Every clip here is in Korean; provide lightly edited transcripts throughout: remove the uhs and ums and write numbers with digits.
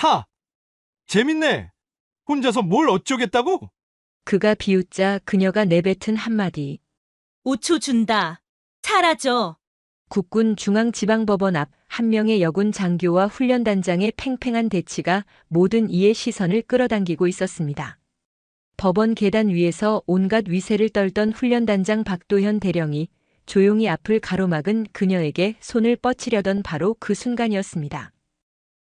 하! 재밌네. 혼자서 뭘 어쩌겠다고? 그가 비웃자 그녀가 내뱉은 한마디. 5초 준다. 사라져. 국군 중앙지방법원 앞 한 명의 여군 장교와 훈련단장의 팽팽한 대치가 모든 이의 시선을 끌어당기고 있었습니다. 법원 계단 위에서 온갖 위세를 떨던 훈련단장 박도현 대령이 조용히 앞을 가로막은 그녀에게 손을 뻗치려던 바로 그 순간이었습니다.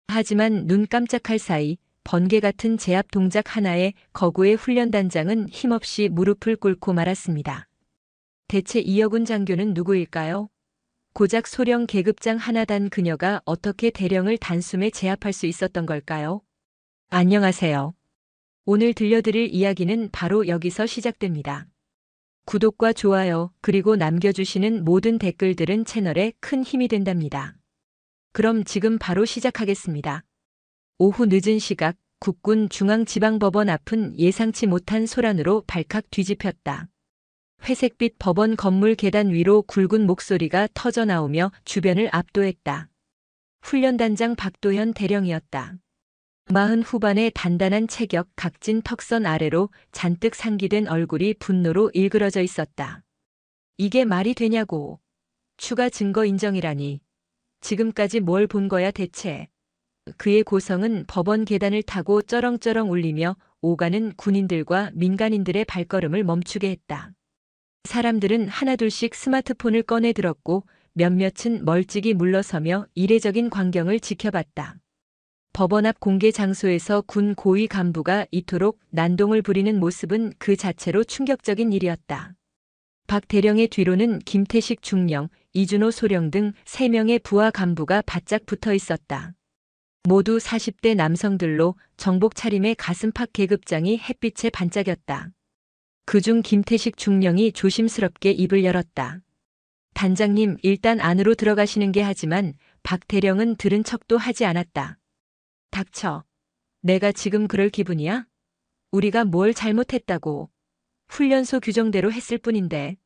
하지만 눈 깜짝할 사이 번개 같은 제압 동작 하나에 거구의 훈련단장은 힘없이 무릎을 꿇고 말았습니다. 대체 이여군 장교는 누구일까요? 고작 소령 계급장 하나 단 그녀가 어떻게 대령을 단숨에 제압할 수 있었던 걸까요? 안녕하세요. 오늘 들려드릴 이야기는 바로 여기서 시작됩니다. 구독과 좋아요, 그리고 남겨주시는 모든 댓글들은 채널에 큰 힘이 된답니다. 그럼 지금 바로 시작하겠습니다. 오후 늦은 시각, 국군 중앙지방법원 앞은 예상치 못한 소란으로 발칵 뒤집혔다. 회색빛 법원 건물 계단 위로 굵은 목소리가 터져나오며 주변을 압도했다. 훈련단장 박도현 대령이었다. 40 후반의 단단한 체격, 각진 턱선 아래로 잔뜩 상기된 얼굴이 분노로 일그러져 있었다. 이게 말이 되냐고. 추가 증거 인정이라니. 지금까지 뭘 본 거야 대체. 그의 고성은 법원 계단을 타고 쩌렁쩌렁 울리며 오가는 군인들과 민간인들의 발걸음을 멈추게 했다. 사람들은 하나둘씩 스마트폰을 꺼내 들었고 몇몇은 멀찍이 물러서며 이례적인 광경을 지켜봤다. 법원 앞 공개 장소에서 군 고위 간부가 이토록 난동을 부리는 모습은 그 자체로 충격적인 일이었다. 박 대령의 뒤로는 김태식 중령, 이준호 소령 등 3명의 부하 간부가 바짝 붙어 있었다. 모두 40대 남성들로 정복 차림의 가슴팍 계급장이 햇빛에 반짝였다. 그중 김태식 중령이 조심스럽게 입을 열었다. 단장님, 일단 안으로 들어가시는 게 하지만 박 대령은 들은 척도 하지 않았다. 닥쳐. 내가 지금 그럴 기분이야? 우리가 뭘 잘못했다고. 훈련소 규정대로 했을 뿐인데.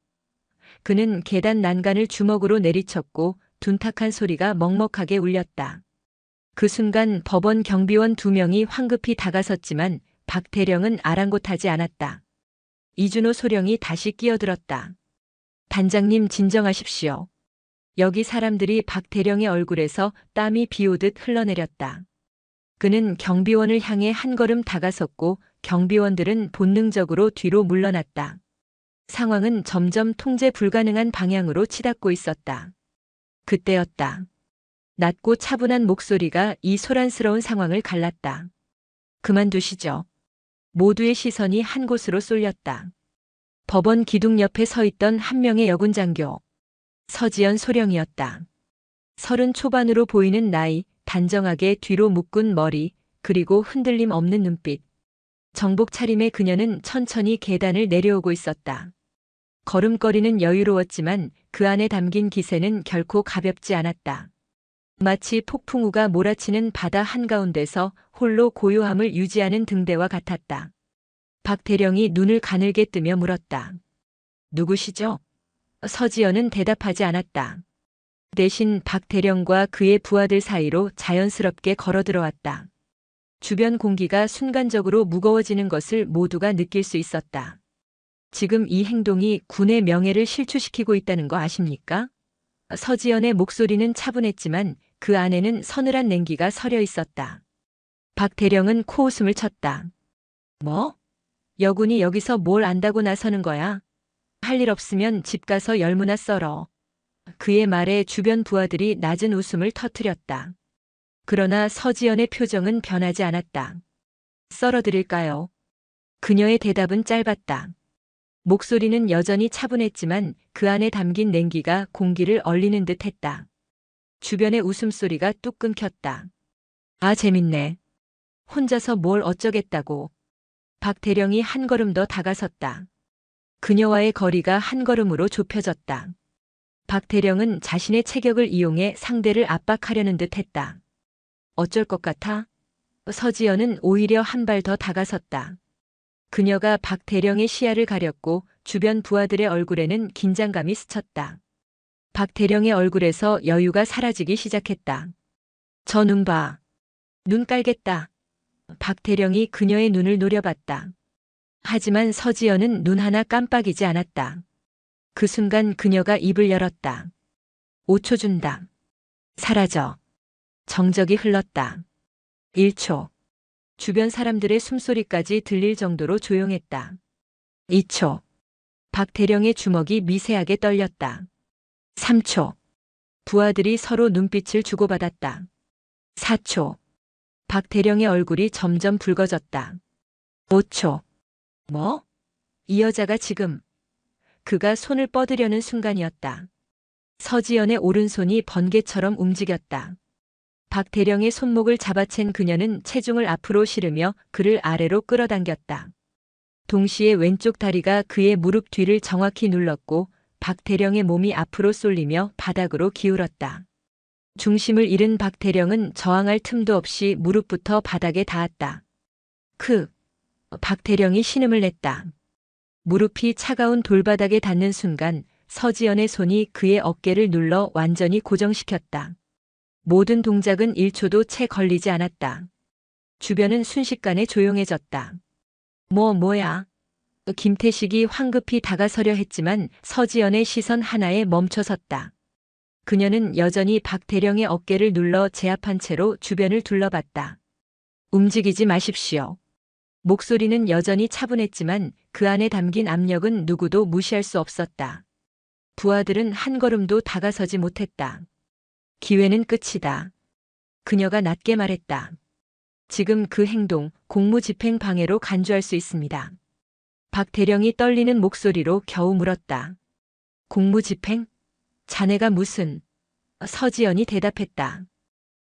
그는 계단 난간을 주먹으로 내리쳤고 둔탁한 소리가 먹먹하게 울렸다. 그 순간 법원 경비원 2명이 황급히 다가섰지만 박 대령은 아랑곳하지 않았다. 이준호 소령이 다시 끼어들었다. 단장님 진정하십시오. 여기 사람들이 박 대령의 얼굴에서 땀이 비오듯 흘러내렸다. 그는 경비원을 향해 한 걸음 다가섰고 경비원들은 본능적으로 뒤로 물러났다. 상황은 점점 통제 불가능한 방향으로 치닫고 있었다. 그때였다. 낮고 차분한 목소리가 이 소란스러운 상황을 갈랐다. 그만두시죠. 모두의 시선이 한 곳으로 쏠렸다. 법원 기둥 옆에 서 있던 한 명의 여군 장교. 서지연 소령이었다. 30 초반으로 보이는 나이, 단정하게 뒤로 묶은 머리, 그리고 흔들림 없는 눈빛. 정복 차림의 그녀는 천천히 계단을 내려오고 있었다. 걸음걸이는 여유로웠지만 그 안에 담긴 기세는 결코 가볍지 않았다. 마치 폭풍우가 몰아치는 바다 한가운데서 홀로 고요함을 유지하는 등대와 같았다. 박 대령이 눈을 가늘게 뜨며 물었다. 누구시죠? 서지연은 대답하지 않았다. 대신 박 대령과 그의 부하들 사이로 자연스럽게 걸어 들어왔다. 주변 공기가 순간적으로 무거워지는 것을 모두가 느낄 수 있었다. 지금 이 행동이 군의 명예를 실추시키고 있다는 거 아십니까? 서지연의 목소리는 차분했지만 그 안에는 서늘한 냉기가 서려 있었다. 박 대령은 코웃음을 쳤다. 뭐? 여군이 여기서 뭘 안다고 나서는 거야? 할 일 없으면 집 가서 열무나 썰어. 그의 말에 주변 부하들이 낮은 웃음을 터뜨렸다. 그러나 서지연의 표정은 변하지 않았다. 썰어드릴까요? 그녀의 대답은 짧았다. 목소리는 여전히 차분했지만 그 안에 담긴 냉기가 공기를 얼리는 듯 했다. 주변의 웃음소리가 뚝 끊겼다. 아, 재밌네. 혼자서 뭘 어쩌겠다고. 박 대령이 한 걸음 더 다가섰다. 그녀와의 거리가 한 걸음으로 좁혀졌다. 박 대령은 자신의 체격을 이용해 상대를 압박하려는 듯 했다. 어쩔 것 같아? 서지연은 오히려 한 발 더 다가섰다. 그녀가 박 대령의 시야를 가렸고 주변 부하들의 얼굴에는 긴장감이 스쳤다. 박 대령의 얼굴에서 여유가 사라지기 시작했다. 저 눈 봐. 눈 깔겠다. 박태령이 그녀의 눈을 노려봤다. 하지만 서지연은 눈 하나 깜빡이지 않았다. 그 순간 그녀가 입을 열었다. 5초 준다. 사라져. 정적이 흘렀다. 1초. 주변 사람들의 숨소리까지 들릴 정도로 조용했다. 2초. 박태령의 주먹이 미세하게 떨렸다. 3초. 부하들이 서로 눈빛을 주고받았다. 4초. 박태령의 얼굴이 점점 붉어졌다. 5초. 뭐? 이 여자가 지금. 그가 손을 뻗으려는 순간이었다. 서지연의 오른손이 번개처럼 움직였다. 박태령의 손목을 잡아챈 그녀는 체중을 앞으로 실으며 그를 아래로 끌어당겼다. 동시에 왼쪽 다리가 그의 무릎 뒤를 정확히 눌렀고 박태령의 몸이 앞으로 쏠리며 바닥으로 기울었다. 중심을 잃은 박태령은 저항할 틈도 없이 무릎부터 바닥에 닿았다. 박태령이 신음을 냈다. 무릎이 차가운 돌바닥에 닿는 순간 서지연의 손이 그의 어깨를 눌러 완전히 고정시켰다. 모든 동작은 1초도 채 걸리지 않았다. 주변은 순식간에 조용해졌다. 뭐야? 김태식이 황급히 다가서려 했지만 서지연의 시선 하나에 멈춰섰다. 그녀는 여전히 박태령의 어깨를 눌러 제압한 채로 주변을 둘러봤다. 움직이지 마십시오. 목소리는 여전히 차분했지만 그 안에 담긴 압력은 누구도 무시할 수 없었다. 부하들은 한 걸음도 다가서지 못했다. 기회는 끝이다. 그녀가 낮게 말했다. 지금 그 행동, 공무집행 방해로 간주할 수 있습니다. 박태령이 떨리는 목소리로 겨우 물었다. 공무집행? 자네가 무슨? 서지연이 대답했다.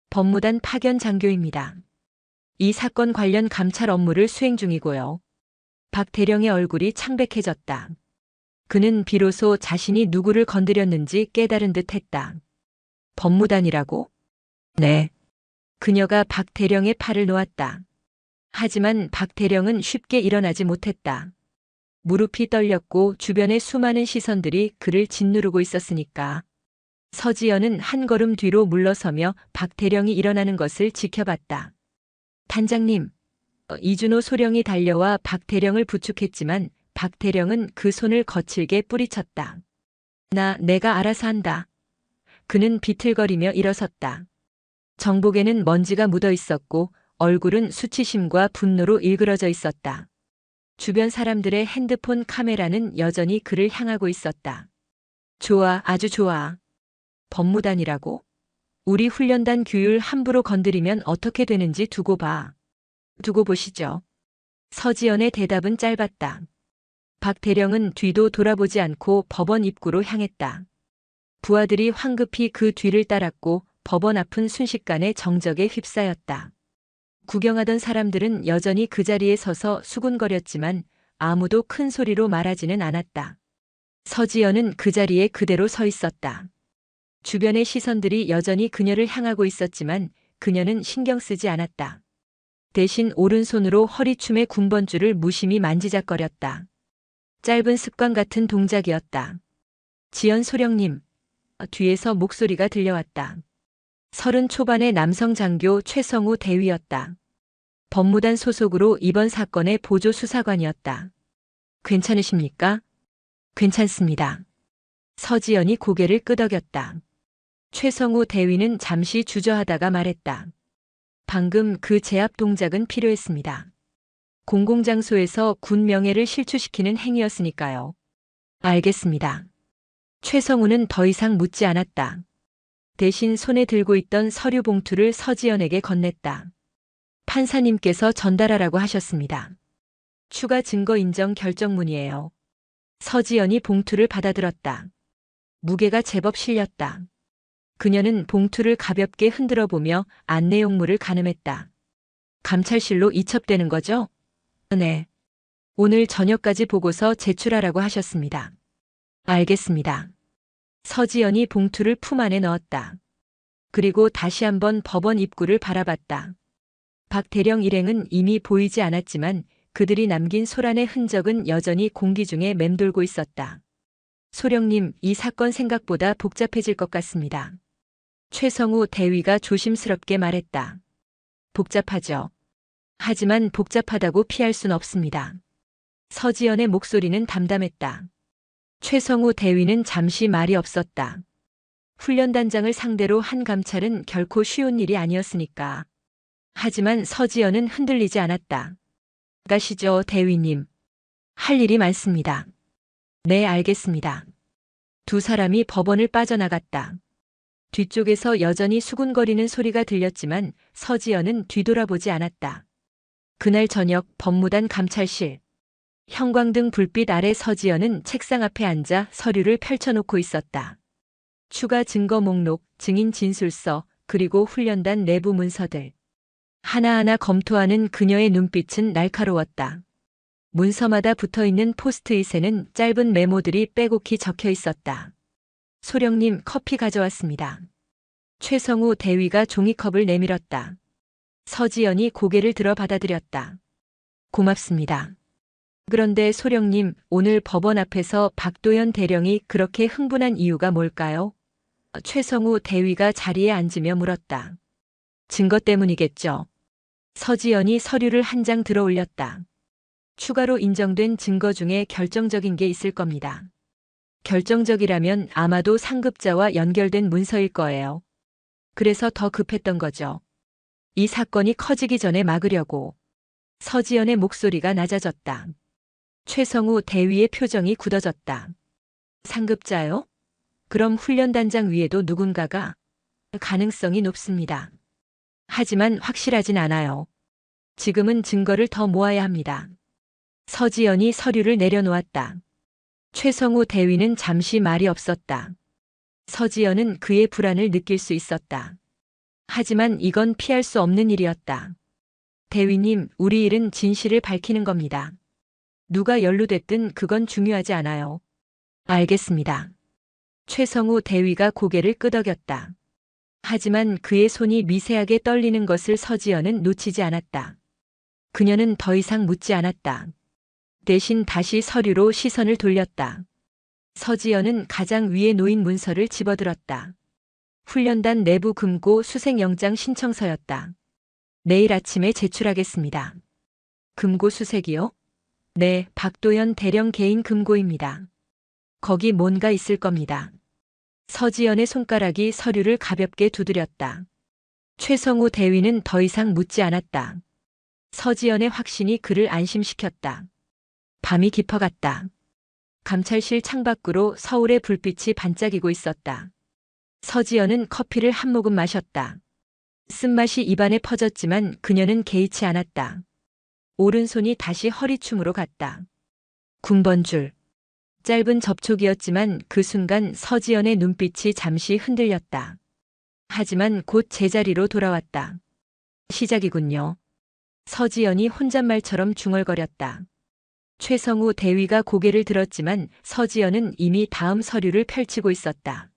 법무단 파견 장교입니다. 이 사건 관련 감찰 업무를 수행 중이고요. 박태령의 얼굴이 창백해졌다. 그는 비로소 자신이 누구를 건드렸는지 깨달은 듯 했다. 법무단이라고? 네. 그녀가 박태령의 팔을 놓았다. 하지만 박태령은 쉽게 일어나지 못했다. 무릎이 떨렸고 주변의 수많은 시선들이 그를 짓누르고 있었으니까. 서지연은 한 걸음 뒤로 물러서며 박태령이 일어나는 것을 지켜봤다. 단장님. 이준호 소령이 달려와 박태령을 부축했지만 박태령은 그 손을 거칠게 뿌리쳤다. 내가 알아서 한다. 그는 비틀거리며 일어섰다. 정복에는 먼지가 묻어 있었고 얼굴은 수치심과 분노로 일그러져 있었다. 주변 사람들의 핸드폰 카메라는 여전히 그를 향하고 있었다. 좋아, 아주 좋아. 법무단이라고? 우리 훈련단 규율 함부로 건드리면 어떻게 되는지 두고 봐. 두고 보시죠. 서지연의 대답은 짧았다. 박태령은 뒤도 돌아보지 않고 법원 입구로 향했다. 부하들이 황급히 그 뒤를 따랐고 법원 앞은 순식간에 정적에 휩싸였다. 구경하던 사람들은 여전히 그 자리에 서서 수군거렸지만 아무도 큰 소리로 말하지는 않았다. 서지연은 그 자리에 그대로 서 있었다. 주변의 시선들이 여전히 그녀를 향하고 있었지만 그녀는 신경 쓰지 않았다. 대신 오른손으로 허리춤의 군번줄을 무심히 만지작거렸다. 짧은 습관 같은 동작이었다. 지연 소령님. 뒤에서 목소리가 들려왔다. 30 초반의 남성 장교 최성우 대위였다. 법무단 소속으로 이번 사건의 보조 수사관이었다. 괜찮으십니까? 괜찮습니다. 서지연이 고개를 끄덕였다. 최성우 대위는 잠시 주저하다가 말했다. 방금 그 제압 동작은 필요했습니다. 공공장소에서 군 명예를 실추시키는 행위였으니까요. 알겠습니다. 최성우는 더 이상 묻지 않았다. 대신 손에 들고 있던 서류 봉투를 서지연에게 건넸다. 판사님께서 전달하라고 하셨습니다. 추가 증거 인정 결정문이에요. 서지연이 봉투를 받아들었다. 무게가 제법 실렸다. 그녀는 봉투를 가볍게 흔들어 보며 안내용물을 가늠했다. 감찰실로 이첩되는 거죠? 네. 오늘 저녁까지 보고서 제출하라고 하셨습니다. 알겠습니다. 서지연이 봉투를 품 안에 넣었다. 그리고 다시 한번 법원 입구를 바라봤다. 박태령 일행은 이미 보이지 않았지만 그들이 남긴 소란의 흔적은 여전히 공기 중에 맴돌고 있었다. 소령님, 이 사건 생각보다 복잡해질 것 같습니다. 최성우 대위가 조심스럽게 말했다. 복잡하죠. 하지만 복잡하다고 피할 순 없습니다. 서지연의 목소리는 담담했다. 최성우 대위는 잠시 말이 없었다. 훈련단장을 상대로 한 감찰은 결코 쉬운 일이 아니었으니까. 하지만 서지연은 흔들리지 않았다. 가시죠, 대위님. 할 일이 많습니다. 네, 알겠습니다. 두 사람이 법원을 빠져나갔다. 뒤쪽에서 여전히 수군거리는 소리가 들렸지만 서지연은 뒤돌아보지 않았다. 그날 저녁 법무단 감찰실. 형광등 불빛 아래 서지연은 책상 앞에 앉아 서류를 펼쳐놓고 있었다. 추가 증거 목록, 증인 진술서, 그리고 훈련단 내부 문서들. 하나하나 검토하는 그녀의 눈빛은 날카로웠다. 문서마다 붙어있는 포스트잇에는 짧은 메모들이 빼곡히 적혀 있었다. 소령님, 커피 가져왔습니다. 최성우 대위가 종이컵을 내밀었다. 서지연이 고개를 들어 받아들였다. 고맙습니다. 그런데 소령님, 오늘 법원 앞에서 박도연 대령이 그렇게 흥분한 이유가 뭘까요? 최성우 대위가 자리에 앉으며 물었다. 증거 때문이겠죠. 서지연이 서류를 한 장 들어 올렸다. 추가로 인정된 증거 중에 결정적인 게 있을 겁니다. 결정적이라면 아마도 상급자와 연결된 문서일 거예요. 그래서 더 급했던 거죠. 이 사건이 커지기 전에 막으려고. 서지연의 목소리가 낮아졌다. 최성우 대위의 표정이 굳어졌다. 상급자요? 그럼 훈련단장 위에도 누군가가? 가능성이 높습니다. 하지만 확실하진 않아요. 지금은 증거를 더 모아야 합니다. 서지연이 서류를 내려놓았다. 최성우 대위는 잠시 말이 없었다. 서지연은 그의 불안을 느낄 수 있었다. 하지만 이건 피할 수 없는 일이었다. 대위님, 우리 일은 진실을 밝히는 겁니다. 누가 연루됐든 그건 중요하지 않아요. 알겠습니다. 최성우 대위가 고개를 끄덕였다. 하지만 그의 손이 미세하게 떨리는 것을 서지연은 놓치지 않았다. 그녀는 더 이상 묻지 않았다. 대신 다시 서류로 시선을 돌렸다. 서지연은 가장 위에 놓인 문서를 집어들었다. 훈련단 내부 금고 수색영장 신청서였다. 내일 아침에 제출하겠습니다. 금고 수색이요? 네, 박도연 대령 개인 금고입니다. 거기 뭔가 있을 겁니다. 서지연의 손가락이 서류를 가볍게 두드렸다. 최성우 대위는 더 이상 묻지 않았다. 서지연의 확신이 그를 안심시켰다. 밤이 깊어갔다. 감찰실 창밖으로 서울의 불빛이 반짝이고 있었다. 서지연은 커피를 한 모금 마셨다. 쓴맛이 입안에 퍼졌지만 그녀는 개의치 않았다. 오른손이 다시 허리춤으로 갔다. 군번줄. 짧은 접촉이었지만 그 순간 서지연의 눈빛이 잠시 흔들렸다. 하지만 곧 제자리로 돌아왔다. 시작이군요. 서지연이 혼잣말처럼 중얼거렸다. 최성우 대위가 고개를 들었지만 서지연은 이미 다음 서류를 펼치고 있었다.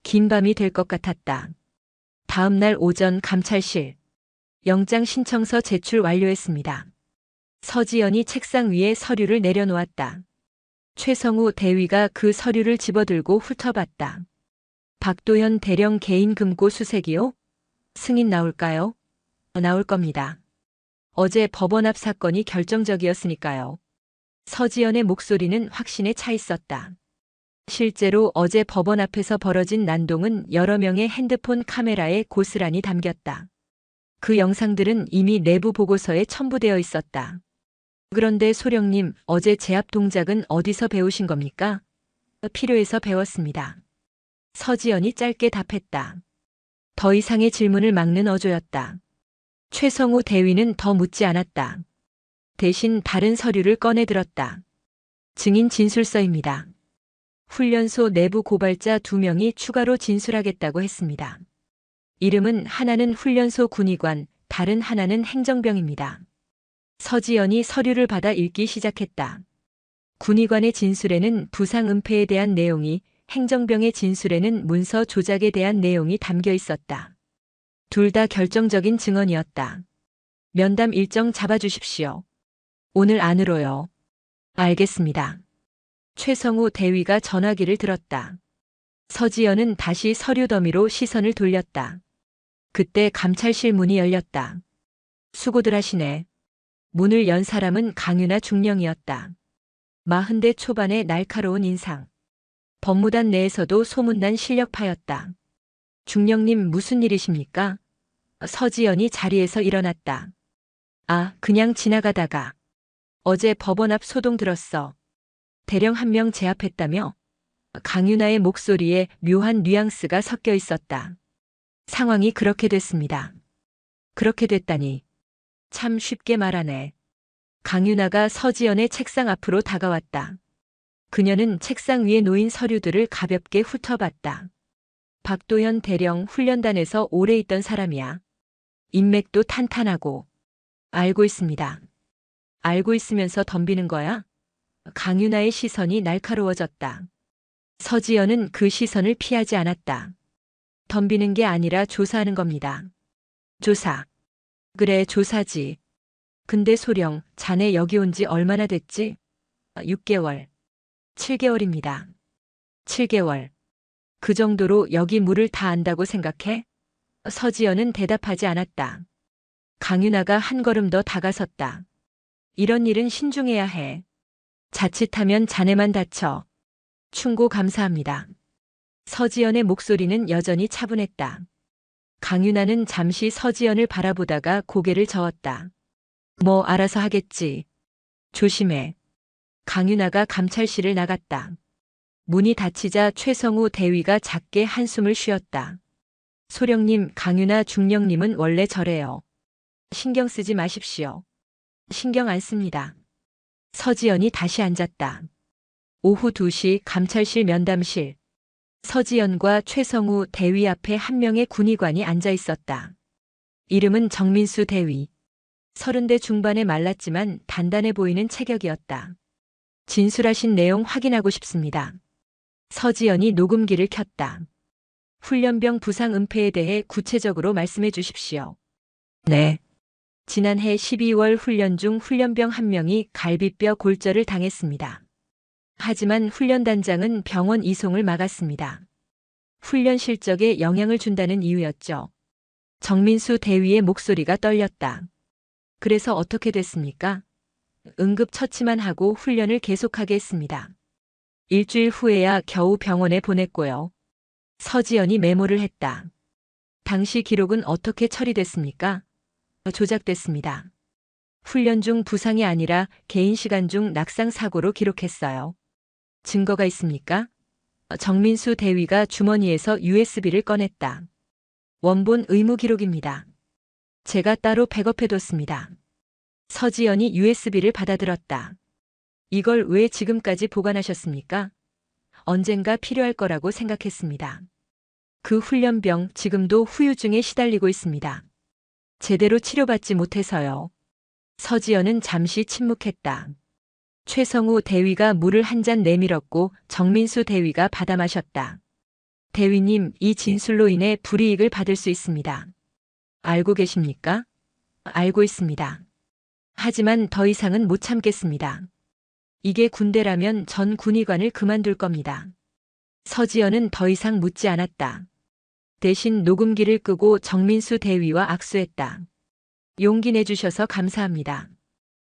긴 밤이 될 것 같았다. 다음 날 오전 감찰실. 영장 신청서 제출 완료했습니다. 서지연이 책상 위에 서류를 내려놓았다. 최성우 대위가 그 서류를 집어들고 훑어봤다. 박도현 대령 개인 금고 수색이요? 승인 나올까요? 나올 겁니다. 어제 법원 앞 사건이 결정적이었으니까요. 서지연의 목소리는 확신에 차 있었다. 실제로 어제 법원 앞에서 벌어진 난동은 여러 명의 핸드폰 카메라에 고스란히 담겼다. 그 영상들은 이미 내부 보고서에 첨부되어 있었다. 그런데 소령님, 어제 제압 동작은 어디서 배우신 겁니까? 필요해서 배웠습니다. 서지연이 짧게 답했다. 더 이상의 질문을 막는 어조였다. 최성우 대위는 더 묻지 않았다. 대신 다른 서류를 꺼내 들었다. 증인 진술서입니다. 훈련소 내부 고발자 2명이 추가로 진술하겠다고 했습니다. 이름은 하나는 훈련소 군의관, 다른 하나는 행정병입니다. 서지연이 서류를 받아 읽기 시작했다. 군의관의 진술에는 부상 은폐에 대한 내용이, 행정병의 진술에는 문서 조작에 대한 내용이 담겨 있었다. 둘 다 결정적인 증언이었다. 면담 일정 잡아주십시오. 오늘 안으로요. 알겠습니다. 최성우 대위가 전화기를 들었다. 서지연은 다시 서류 더미로 시선을 돌렸다. 그때 감찰실 문이 열렸다. 수고들 하시네. 문을 연 사람은 강유나 중령이었다. 40대 초반의 날카로운 인상. 법무단 내에서도 소문난 실력파였다. 중령님 무슨 일이십니까? 서지연이 자리에서 일어났다. 아, 그냥 지나가다가. 어제 법원 앞 소동 들었어. 대령 한 명 제압했다며? 강유나의 목소리에 묘한 뉘앙스가 섞여 있었다. 상황이 그렇게 됐습니다. 그렇게 됐다니. 참 쉽게 말하네. 강유나가 서지연의 책상 앞으로 다가왔다. 그녀는 책상 위에 놓인 서류들을 가볍게 훑어봤다. 박도현 대령 훈련단에서 오래 있던 사람이야. 인맥도 탄탄하고. 알고 있습니다. 알고 있으면서 덤비는 거야? 강유나의 시선이 날카로워졌다. 서지연은 그 시선을 피하지 않았다. 덤비는 게 아니라 조사하는 겁니다. 조사. 그래, 조사지. 근데 소령, 자네 여기 온 지 얼마나 됐지? 6개월. 7개월입니다. 7개월. 그 정도로 여기 물을 다 안다고 생각해? 서지연은 대답하지 않았다. 강유나가 한 걸음 더 다가섰다. 이런 일은 신중해야 해. 자칫하면 자네만 다쳐. 충고 감사합니다. 서지연의 목소리는 여전히 차분했다. 강유나는 잠시 서지연을 바라보다가 고개를 저었다. 뭐 알아서 하겠지. 조심해. 강유나가 감찰실을 나갔다. 문이 닫히자 최성우 대위가 작게 한숨을 쉬었다. 소령님, 강유나 중령님은 원래 저래요. 신경 쓰지 마십시오. 신경 안 씁니다. 서지연이 다시 앉았다. 오후 2시 감찰실 면담실. 서지연과 최성우 대위 앞에 한 명의 군의관이 앉아 있었다. 이름은 정민수 대위. 30대 중반에 말랐지만 단단해 보이는 체격이었다. 진술하신 내용 확인하고 싶습니다. 서지연이 녹음기를 켰다. 훈련병 부상 은폐에 대해 구체적으로 말씀해 주십시오. 네. 지난해 12월 훈련 중 훈련병 한 명이 갈비뼈 골절을 당했습니다. 하지만 훈련단장은 병원 이송을 막았습니다. 훈련 실적에 영향을 준다는 이유였죠. 정민수 대위의 목소리가 떨렸다. 그래서 어떻게 됐습니까? 응급처치만 하고 훈련을 계속하게 했습니다. 일주일 후에야 겨우 병원에 보냈고요. 서지연이 메모를 했다. 당시 기록은 어떻게 처리됐습니까? 조작됐습니다. 훈련 중 부상이 아니라 개인 시간 중 낙상 사고로 기록했어요. 증거가 있습니까? 정민수 대위가 주머니에서 USB를 꺼냈다. 원본 의무 기록입니다. 제가 따로 백업해뒀습니다. 서지연이 USB를 받아들었다. 이걸 왜 지금까지 보관하셨습니까? 언젠가 필요할 거라고 생각했습니다. 그 훈련병 지금도 후유증에 시달리고 있습니다. 제대로 치료받지 못해서요. 서지연은 잠시 침묵했다. 최성우 대위가 물을 한 잔 내밀었고 정민수 대위가 받아 마셨다. 대위님, 이 진술로 인해 불이익을 받을 수 있습니다. 알고 계십니까? 알고 있습니다. 하지만 더 이상은 못 참겠습니다. 이게 군대라면 전 군의관을 그만둘 겁니다. 서지연은 더 이상 묻지 않았다. 대신 녹음기를 끄고 정민수 대위와 악수했다. 용기 내주셔서 감사합니다.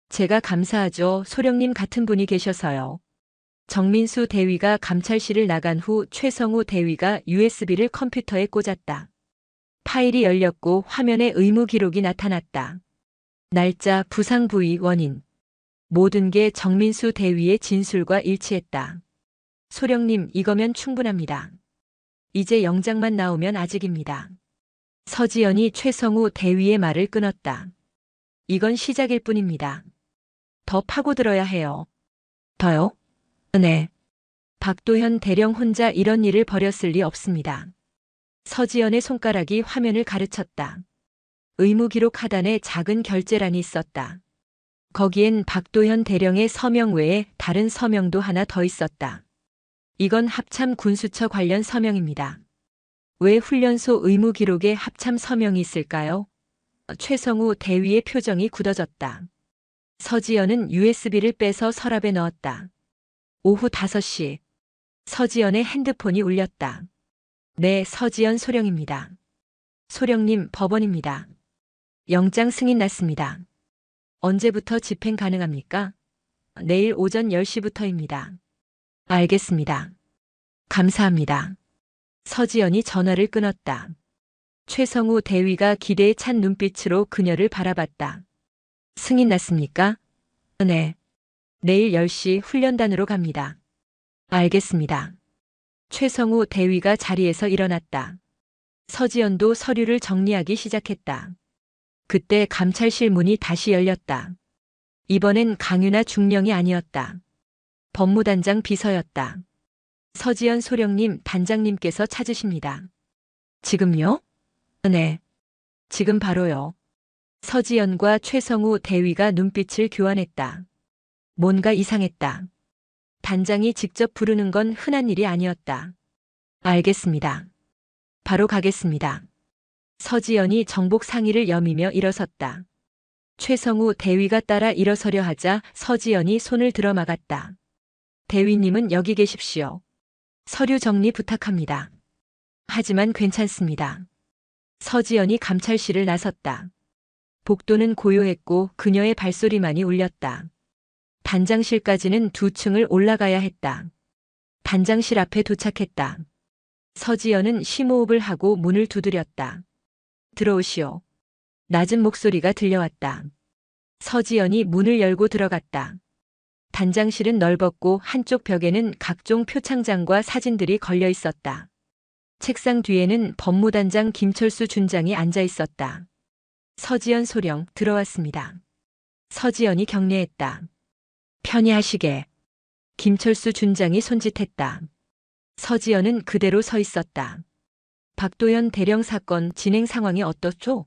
제가 감사하죠. 소령님 같은 분이 계셔서요. 정민수 대위가 감찰실을 나간 후 최성우 대위가 USB를 컴퓨터에 꽂았다. 파일이 열렸고 화면에 의무 기록이 나타났다. 날짜, 부상 부위, 원인. 모든 게 정민수 대위의 진술과 일치했다. 소령님, 이거면 충분합니다. 이제 영장만 나오면 아직입니다. 서지연이 최성우 대위의 말을 끊었다. 이건 시작일 뿐입니다. 더 파고들어야 해요. 더요? 네. 박도현 대령 혼자 이런 일을 벌였을 리 없습니다. 서지연의 손가락이 화면을 가르쳤다. 의무 기록 하단에 작은 결재란이 있었다. 거기엔 박도현 대령의 서명 외에 다른 서명도 하나 더 있었다. 이건 합참 군수처 관련 서명입니다. 왜 훈련소 의무 기록에 합참 서명이 있을까요? 최성우 대위의 표정이 굳어졌다. 서지연은 USB를 빼서 서랍에 넣었다. 오후 5시. 서지연의 핸드폰이 울렸다. 네, 서지연 소령입니다. 소령님, 법원입니다. 영장 승인 났습니다. 언제부터 집행 가능합니까? 내일 오전 10시부터입니다. 알겠습니다. 감사합니다. 서지연이 전화를 끊었다. 최성우 대위가 기대에 찬 눈빛으로 그녀를 바라봤다. 승인 났습니까? 네. 내일 10시 훈련단으로 갑니다. 알겠습니다. 최성우 대위가 자리에서 일어났다. 서지연도 서류를 정리하기 시작했다. 그때 감찰실 문이 다시 열렸다. 이번엔 강유나 중령이 아니었다. 법무단장 비서였다. 서지연 소령님 단장님께서 찾으십니다. 지금요? 네. 지금 바로요. 서지연과 최성우 대위가 눈빛을 교환했다. 뭔가 이상했다. 단장이 직접 부르는 건 흔한 일이 아니었다. 알겠습니다. 바로 가겠습니다. 서지연이 정복 상의를 여미며 일어섰다. 최성우 대위가 따라 일어서려 하자 서지연이 손을 들어 막았다. 대위님은 여기 계십시오. 서류 정리 부탁합니다. 하지만 괜찮습니다. 서지연이 감찰실을 나섰다. 복도는 고요했고 그녀의 발소리만이 울렸다. 단장실까지는 2층을 올라가야 했다. 단장실 앞에 도착했다. 서지연은 심호흡을 하고 문을 두드렸다. 들어오시오. 낮은 목소리가 들려왔다. 서지연이 문을 열고 들어갔다. 단장실은 넓었고 한쪽 벽에는 각종 표창장과 사진들이 걸려 있었다. 책상 뒤에는 법무단장 김철수 준장이 앉아 있었다. 서지연 소령 들어왔습니다. 서지연이 격려했다. 편히 하시게. 김철수 준장이 손짓했다. 서지연은 그대로 서 있었다. 박도현 대령 사건 진행 상황이 어떻죠?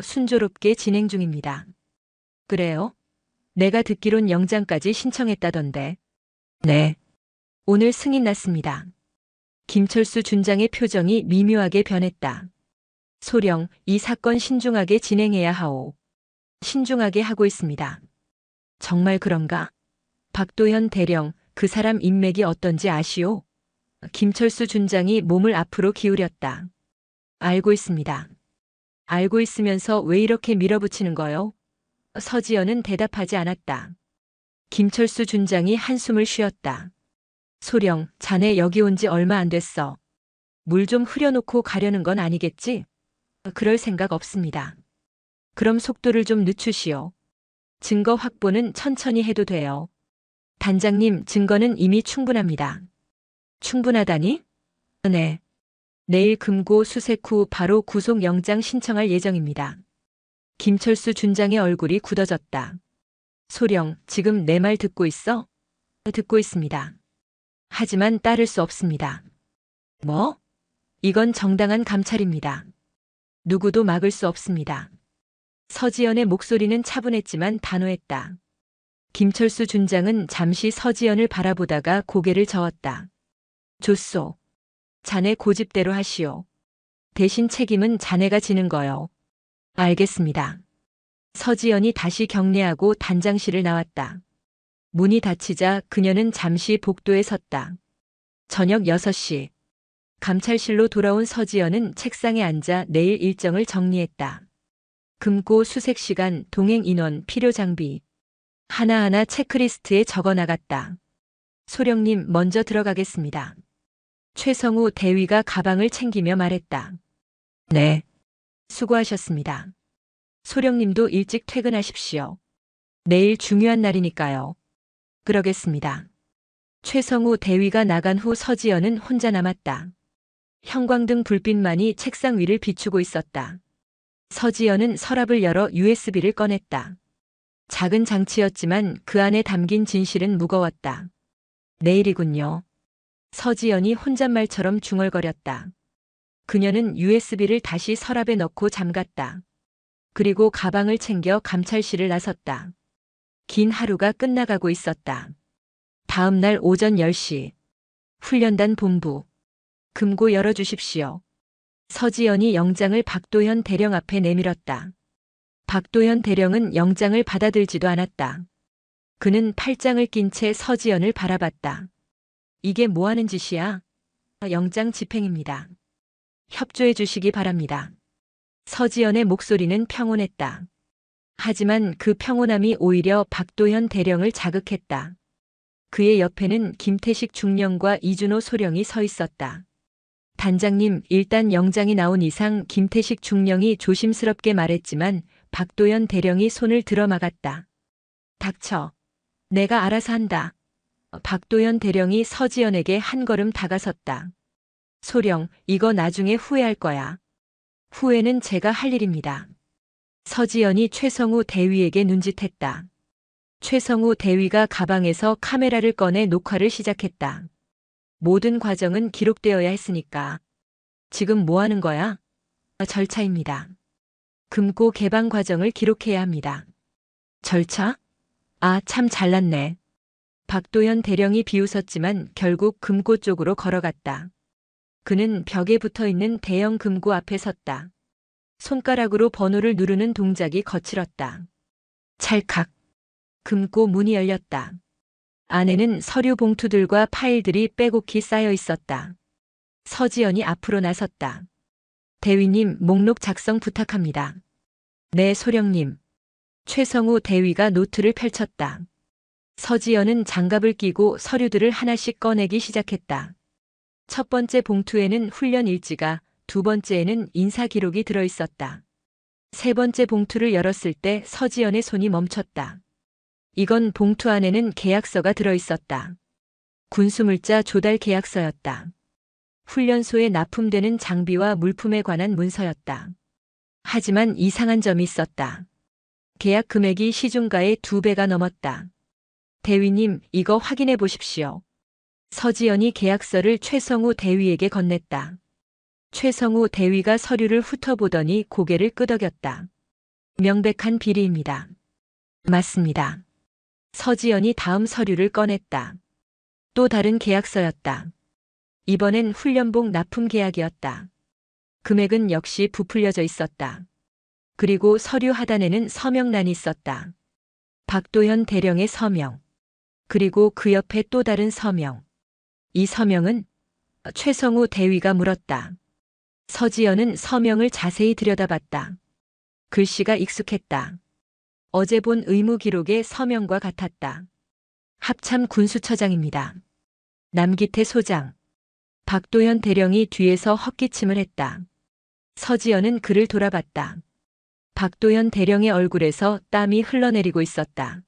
순조롭게 진행 중입니다. 그래요? 내가 듣기론 영장까지 신청했다던데. 네. 오늘 승인 났습니다. 김철수 준장의 표정이 미묘하게 변했다. 소령, 이 사건 신중하게 진행해야 하오. 신중하게 하고 있습니다. 정말 그런가? 박도현 대령, 그 사람 인맥이 어떤지 아시오? 김철수 준장이 몸을 앞으로 기울였다. 알고 있습니다. 알고 있으면서 왜 이렇게 밀어붙이는 거요? 서지연은 대답하지 않았다. 김철수 준장이 한숨을 쉬었다. 소령, 자네 여기 온 지 얼마 안 됐어. 물 좀 흐려놓고 가려는 건 아니겠지? 그럴 생각 없습니다. 그럼 속도를 좀 늦추시오. 증거 확보는 천천히 해도 돼요. 단장님, 증거는 이미 충분합니다. 충분하다니? 네. 내일 금고 수색 후 바로 구속영장 신청할 예정입니다. 김철수 준장의 얼굴이 굳어졌다. 소령, 지금 내 말 듣고 있어? 듣고 있습니다. 하지만 따를 수 없습니다. 뭐? 이건 정당한 감찰입니다. 누구도 막을 수 없습니다. 서지연의 목소리는 차분했지만 단호했다. 김철수 준장은 잠시 서지연을 바라보다가 고개를 저었다. 좋소. 자네 고집대로 하시오. 대신 책임은 자네가 지는 거요. 알겠습니다. 서지연이 다시 경례하고 단장실을 나왔다. 문이 닫히자 그녀는 잠시 복도에 섰다. 저녁 6시. 감찰실로 돌아온 서지연은 책상에 앉아 내일 일정을 정리했다. 금고 수색 시간, 동행 인원, 필요 장비. 하나하나 체크리스트에 적어 나갔다. 소령님, 먼저 들어가겠습니다. 최성우 대위가 가방을 챙기며 말했다. 네. 수고하셨습니다. 소령님도 일찍 퇴근하십시오. 내일 중요한 날이니까요. 그러겠습니다. 최성우 대위가 나간 후 서지연은 혼자 남았다. 형광등 불빛만이 책상 위를 비추고 있었다. 서지연은 서랍을 열어 USB를 꺼냈다. 작은 장치였지만 그 안에 담긴 진실은 무거웠다. 내일이군요. 서지연이 혼잣말처럼 중얼거렸다. 그녀는 USB를 다시 서랍에 넣고 잠갔다. 그리고 가방을 챙겨 감찰실을 나섰다. 긴 하루가 끝나가고 있었다. 다음 날 오전 10시. 훈련단 본부. 금고 열어주십시오. 서지연이 영장을 박도현 대령 앞에 내밀었다. 박도현 대령은 영장을 받아들지도 않았다. 그는 팔짱을 낀 채 서지연을 바라봤다. 이게 뭐 하는 짓이야? 영장 집행입니다. 협조해 주시기 바랍니다. 서지연의 목소리는 평온했다. 하지만 그 평온함이 오히려 박도현 대령을 자극했다. 그의 옆에는 김태식 중령과 이준호 소령이 서 있었다. 단장님, 일단 영장이 나온 이상 김태식 중령이 조심스럽게 말했지만 박도현 대령이 손을 들어 막았다. 닥쳐. 내가 알아서 한다. 박도현 대령이 서지연에게 한 걸음 다가섰다. 소령, 이거 나중에 후회할 거야. 후회는 제가 할 일입니다. 서지연이 최성우 대위에게 눈짓했다. 최성우 대위가 가방에서 카메라를 꺼내 녹화를 시작했다. 모든 과정은 기록되어야 했으니까. 지금 뭐 하는 거야? 절차입니다. 금고 개방 과정을 기록해야 합니다. 절차? 아, 참 잘났네. 박도현 대령이 비웃었지만 결국 금고 쪽으로 걸어갔다. 그는 벽에 붙어 있는 대형 금고 앞에 섰다. 손가락으로 번호를 누르는 동작이 거칠었다. 찰칵. 금고 문이 열렸다. 안에는 서류 봉투들과 파일들이 빼곡히 쌓여 있었다. 서지연이 앞으로 나섰다. 대위님, 목록 작성 부탁합니다. 네, 소령님. 최성우 대위가 노트를 펼쳤다. 서지연은 장갑을 끼고 서류들을 하나씩 꺼내기 시작했다. 첫 번째 봉투에는 훈련 일지가, 두 번째에는 인사 기록이 들어 있었다. 세 번째 봉투를 열었을 때 서지연의 손이 멈췄다. 이건 봉투 안에는 계약서가 들어 있었다. 군수물자 조달 계약서였다. 훈련소에 납품되는 장비와 물품에 관한 문서였다. 하지만 이상한 점이 있었다. 계약 금액이 시중가의 2배가 넘었다. 대위님, 이거 확인해 보십시오. 서지연이 계약서를 최성우 대위에게 건넸다. 최성우 대위가 서류를 훑어보더니 고개를 끄덕였다. 명백한 비리입니다. 맞습니다. 서지연이 다음 서류를 꺼냈다. 또 다른 계약서였다. 이번엔 훈련복 납품 계약이었다. 금액은 역시 부풀려져 있었다. 그리고 서류 하단에는 서명란이 있었다. 박도현 대령의 서명. 그리고 그 옆에 또 다른 서명. 이 서명은? 최성우 대위가 물었다. 서지연은 서명을 자세히 들여다봤다. 글씨가 익숙했다. 어제 본 의무 기록의 서명과 같았다. 합참 군수처장입니다. 남기태 소장. 박도현 대령이 뒤에서 헛기침을 했다. 서지연은 그를 돌아봤다. 박도현 대령의 얼굴에서 땀이 흘러내리고 있었다.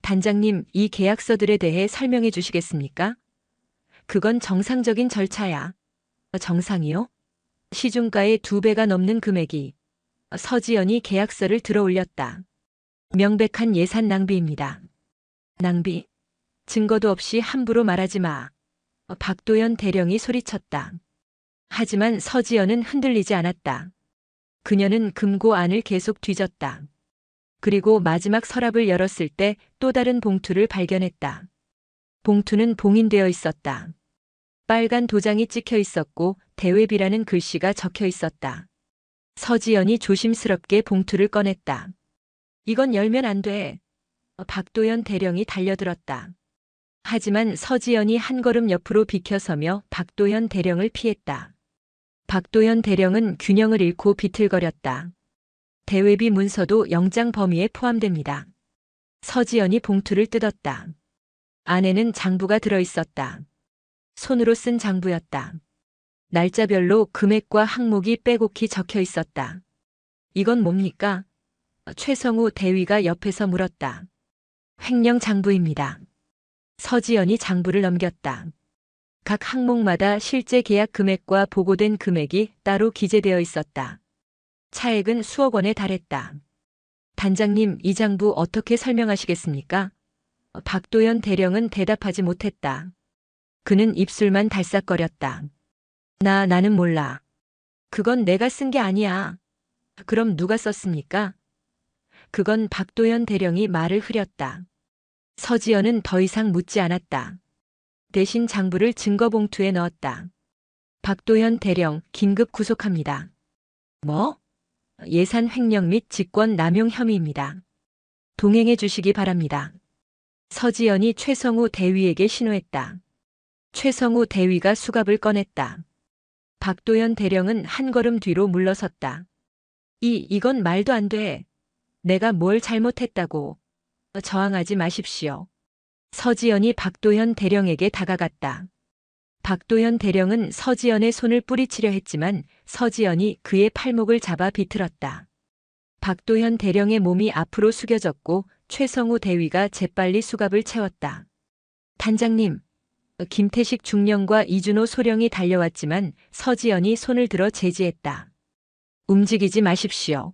단장님, 이 계약서들에 대해 설명해 주시겠습니까? 그건 정상적인 절차야. 정상이요? 시중가의 2배가 넘는 금액이. 서지연이 계약서를 들어 올렸다. 명백한 예산 낭비입니다. 낭비? 증거도 없이 함부로 말하지 마. 박도현 대령이 소리쳤다. 하지만 서지연은 흔들리지 않았다. 그녀는 금고 안을 계속 뒤졌다. 그리고 마지막 서랍을 열었을 때 또 다른 봉투를 발견했다. 봉투는 봉인되어 있었다. 빨간 도장이 찍혀 있었고 대외비라는 글씨가 적혀 있었다. 서지연이 조심스럽게 봉투를 꺼냈다. 이건 열면 안 돼. 박도현 대령이 달려들었다. 하지만 서지연이 한 걸음 옆으로 비켜서며 박도현 대령을 피했다. 박도현 대령은 균형을 잃고 비틀거렸다. 대외비 문서도 영장 범위에 포함됩니다. 서지연이 봉투를 뜯었다. 안에는 장부가 들어 있었다. 손으로 쓴 장부였다. 날짜별로 금액과 항목이 빼곡히 적혀 있었다. 이건 뭡니까? 최성우 대위가 옆에서 물었다. 횡령 장부입니다. 서지연이 장부를 넘겼다. 각 항목마다 실제 계약 금액과 보고된 금액이 따로 기재되어 있었다. 차액은 수억 원에 달했다. 단장님, 이 장부 어떻게 설명하시겠습니까? 박도현 대령은 대답하지 못했다. 그는 입술만 달싹거렸다. 나는 몰라. 그건 내가 쓴 게 아니야. 그럼 누가 썼습니까? 그건 박도현 대령이 말을 흐렸다. 서지연은 더 이상 묻지 않았다. 대신 장부를 증거봉투에 넣었다. 박도현 대령, 긴급 구속합니다. 뭐? 예산 횡령 및 직권 남용 혐의입니다. 동행해 주시기 바랍니다. 서지연이 최성우 대위에게 신호했다. 최성우 대위가 수갑을 꺼냈다. 박도현 대령은 한 걸음 뒤로 물러섰다. 이건 말도 안 돼. 내가 뭘 잘못했다고. 저항하지 마십시오. 서지연이 박도현 대령에게 다가갔다. 박도현 대령은 서지연의 손을 뿌리치려 했지만 서지연이 그의 팔목을 잡아 비틀었다. 박도현 대령의 몸이 앞으로 숙여졌고 최성우 대위가 재빨리 수갑을 채웠다. 단장님, 김태식 중령과 이준호 소령이 달려왔지만 서지연이 손을 들어 제지했다. 움직이지 마십시오.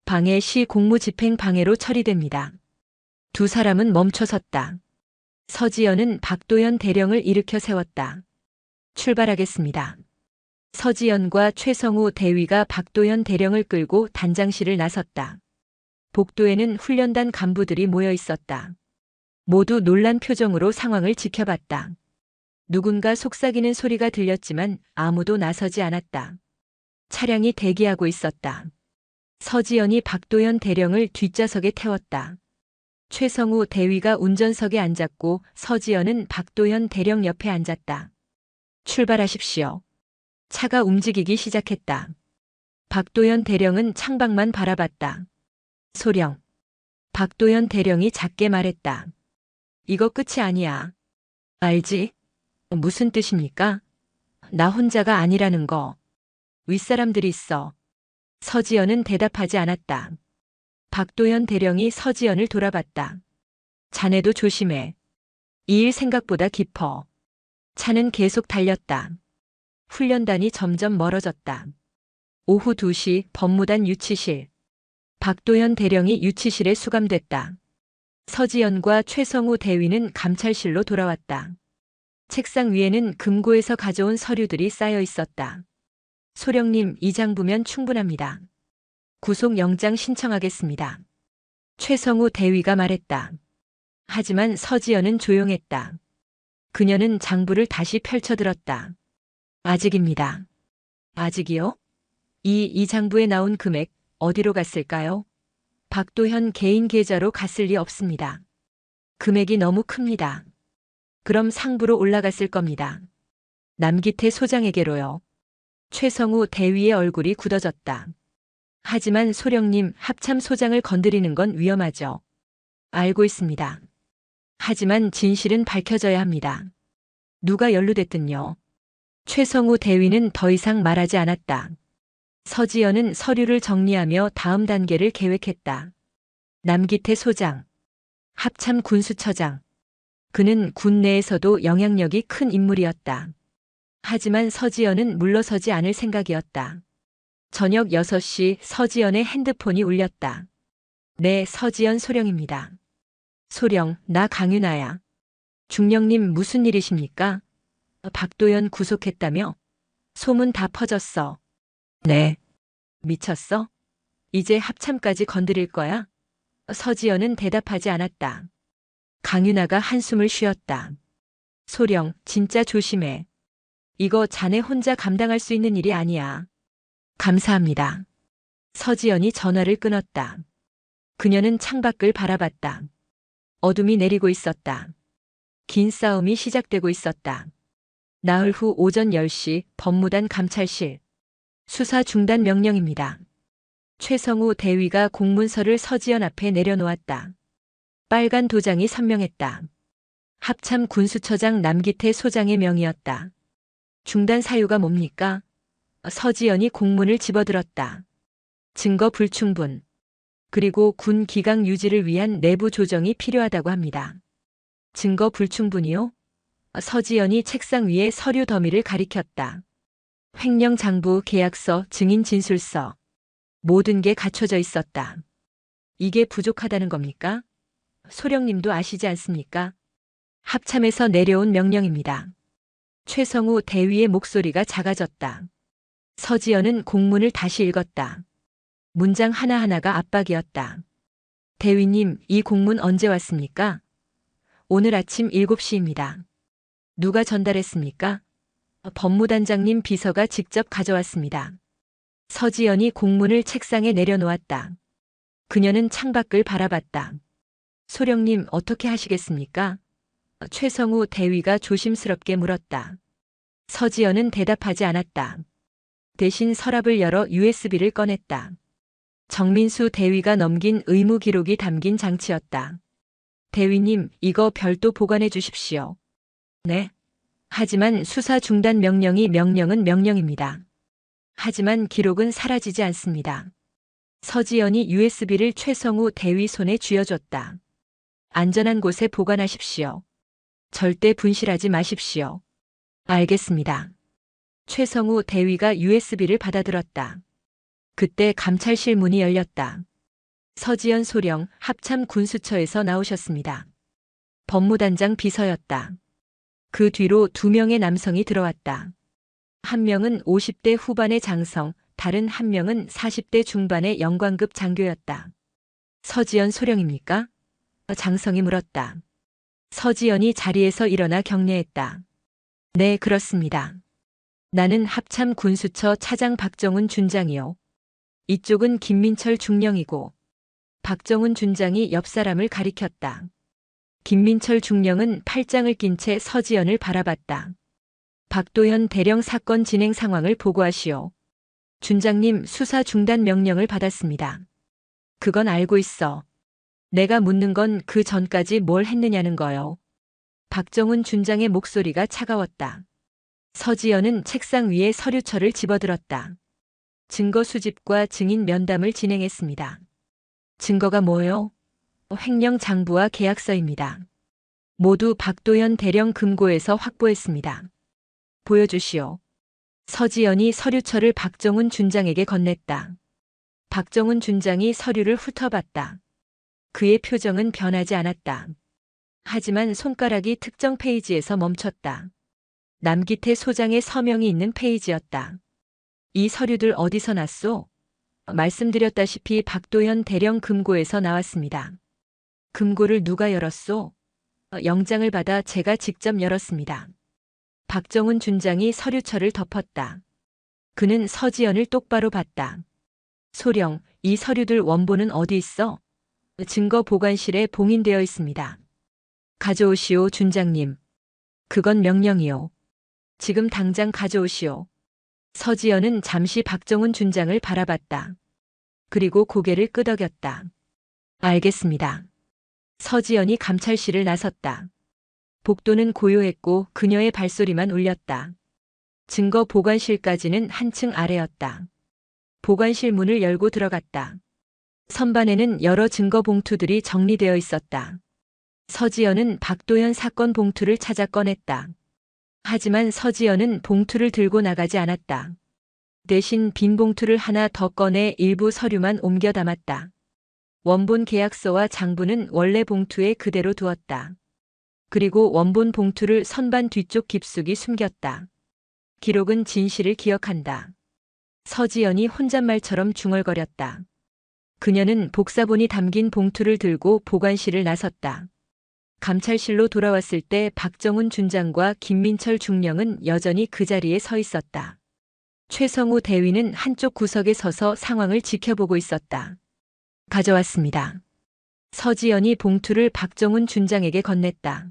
방해 시 공무집행 방해로 처리됩니다. 두 사람은 멈춰섰다. 서지연은 박도현 대령을 일으켜 세웠다. 출발하겠습니다. 서지연과 최성우 대위가 박도현 대령을 끌고 단장실을 나섰다. 복도에는 훈련단 간부들이 모여 있었다. 모두 놀란 표정으로 상황을 지켜봤다. 누군가 속삭이는 소리가 들렸지만 아무도 나서지 않았다. 차량이 대기하고 있었다. 서지연이 박도현 대령을 뒷좌석에 태웠다. 최성우 대위가 운전석에 앉았고 서지연은 박도현 대령 옆에 앉았다. 출발하십시오. 차가 움직이기 시작했다. 박도현 대령은 창밖만 바라봤다. 소령. 박도현 대령이 작게 말했다. 이거 끝이 아니야. 알지? 무슨 뜻입니까? 나 혼자가 아니라는 거. 윗사람들이 있어. 서지연은 대답하지 않았다. 박도현 대령이 서지연을 돌아봤다. 자네도 조심해. 이 일 생각보다 깊어. 차는 계속 달렸다. 훈련단이 점점 멀어졌다. 오후 2시 법무단 유치실. 박도현 대령이 유치실에 수감됐다. 서지연과 최성우 대위는 감찰실로 돌아왔다. 책상 위에는 금고에서 가져온 서류들이 쌓여 있었다. 소령님, 이 장부면 충분합니다. 구속영장 신청하겠습니다. 최성우 대위가 말했다. 하지만 서지연은 조용했다. 그녀는 장부를 다시 펼쳐들었다. 아직입니다. 아직이요? 이 장부에 나온 금액 어디로 갔을까요? 박도현 개인 계좌로 갔을 리 없습니다. 금액이 너무 큽니다. 그럼 상부로 올라갔을 겁니다. 남기태 소장에게로요. 최성우 대위의 얼굴이 굳어졌다. 하지만 소령님, 합참 소장을 건드리는 건 위험하죠. 알고 있습니다. 하지만 진실은 밝혀져야 합니다. 누가 연루됐든요. 최성우 대위는 더 이상 말하지 않았다. 서지연은 서류를 정리하며 다음 단계를 계획했다. 남기태 소장, 합참 군수처장. 그는 군 내에서도 영향력이 큰 인물이었다. 하지만 서지연은 물러서지 않을 생각이었다. 저녁 6시 서지연의 핸드폰이 울렸다. 네, 서지연 소령입니다. 소령, 나 강윤아야. 중령님, 무슨 일이십니까? 박도현 구속했다며? 소문 다 퍼졌어. 네. 미쳤어? 이제 합참까지 건드릴 거야? 서지연은 대답하지 않았다. 강윤아가 한숨을 쉬었다. 소령, 진짜 조심해. 이거 자네 혼자 감당할 수 있는 일이 아니야. 감사합니다. 서지연이 전화를 끊었다. 그녀는 창밖을 바라봤다. 어둠이 내리고 있었다. 긴 싸움이 시작되고 있었다. 나흘 후 오전 10시 법무단 감찰실. 수사 중단 명령입니다. 최성우 대위가 공문서를 서지연 앞에 내려놓았다. 빨간 도장이 선명했다. 합참 군수처장 남기태 소장의 명이었다. 중단 사유가 뭡니까? 서지연이 공문을 집어들었다. 증거 불충분. 그리고 군 기강 유지를 위한 내부 조정이 필요하다고 합니다. 증거 불충분이요? 서지연이 책상 위에 서류 더미를 가리켰다. 횡령 장부, 계약서, 증인 진술서. 모든 게 갖춰져 있었다. 이게 부족하다는 겁니까? 소령님도 아시지 않습니까? 합참에서 내려온 명령입니다. 최성우 대위의 목소리가 작아졌다. 서지연은 공문을 다시 읽었다. 문장 하나하나가 압박이었다. 대위님, 이 공문 언제 왔습니까? 오늘 아침 7시입니다. 누가 전달했습니까? 법무단장님 비서가 직접 가져왔습니다. 서지연이 공문을 책상에 내려놓았다. 그녀는 창밖을 바라봤다. 소령님, 어떻게 하시겠습니까? 최성우 대위가 조심스럽게 물었다. 서지연은 대답하지 않았다. 대신 서랍을 열어 USB를 꺼냈다. 정민수 대위가 넘긴 의무 기록이 담긴 장치였다. 대위님, 이거 별도 보관해 주십시오. 네. 하지만 수사 중단 명령은 명령입니다. 하지만 기록은 사라지지 않습니다. 서지연이 USB를 최성우 대위 손에 쥐어줬다. 안전한 곳에 보관하십시오. 절대 분실하지 마십시오. 알겠습니다. 최성우 대위가 USB를 받아들었다. 그때 감찰실 문이 열렸다. 서지연 소령 합참 군수처에서 나오셨습니다. 법무단장 비서였다. 그 뒤로 2명의 남성이 들어왔다. 한 명은 50대 후반의 장성, 다른 한 명은 40대 중반의 영관급 장교였다. 서지연 소령입니까? 장성이 물었다. 서지연이 자리에서 일어나 격려했다. 네, 그렇습니다. 나는 합참 군수처 차장 박정훈 준장이요. 이쪽은 김민철 중령이고, 박정훈 준장이 옆 사람을 가리켰다. 김민철 중령은 팔짱을 낀 채 서지연을 바라봤다. 박도현 대령 사건 진행 상황을 보고하시오. 준장님, 수사 중단 명령을 받았습니다. 그건 알고 있어. 내가 묻는 건 그 전까지 뭘 했느냐는 거요. 박정훈 준장의 목소리가 차가웠다. 서지연은 책상 위에 서류철을 집어들었다. 증거 수집과 증인 면담을 진행했습니다. 증거가 뭐요? 횡령 장부와 계약서입니다. 모두 박도현 대령 금고에서 확보했습니다. 보여주시오. 서지연이 서류철을 박정훈 준장에게 건넸다. 박정훈 준장이 서류를 훑어봤다. 그의 표정은 변하지 않았다. 하지만 손가락이 특정 페이지에서 멈췄다. 남기태 소장의 서명이 있는 페이지였다. 이 서류들 어디서 났소? 말씀드렸다시피 박도현 대령 금고에서 나왔습니다. 금고를 누가 열었소? 영장을 받아 제가 직접 열었습니다. 박정훈 준장이 서류철을 덮었다. 그는 서지연을 똑바로 봤다. 소령, 이 서류들 원본은 어디 있어? 증거 보관실에 봉인되어 있습니다. 가져오시오, 준장님. 그건 명령이요. 지금 당장 가져오시오. 서지연은 잠시 박정훈 준장을 바라봤다. 그리고 고개를 끄덕였다. 알겠습니다. 서지연이 감찰실을 나섰다. 복도는 고요했고 그녀의 발소리만 울렸다. 증거 보관실까지는 한층 아래였다. 보관실 문을 열고 들어갔다. 선반에는 여러 증거 봉투들이 정리되어 있었다. 서지연은 박도현 사건 봉투를 찾아 꺼냈다. 하지만 서지연은 봉투를 들고 나가지 않았다. 대신 빈 봉투를 하나 더 꺼내 일부 서류만 옮겨 담았다. 원본 계약서와 장부는 원래 봉투에 그대로 두었다. 그리고 원본 봉투를 선반 뒤쪽 깊숙이 숨겼다. 기록은 진실을 기억한다. 서지연이 혼잣말처럼 중얼거렸다. 그녀는 복사본이 담긴 봉투를 들고 보관실을 나섰다. 감찰실로 돌아왔을 때 박정훈 준장과 김민철 중령은 여전히 그 자리에 서 있었다. 최성우 대위는 한쪽 구석에 서서 상황을 지켜보고 있었다. 가져왔습니다. 서지연이 봉투를 박정훈 준장에게 건넸다.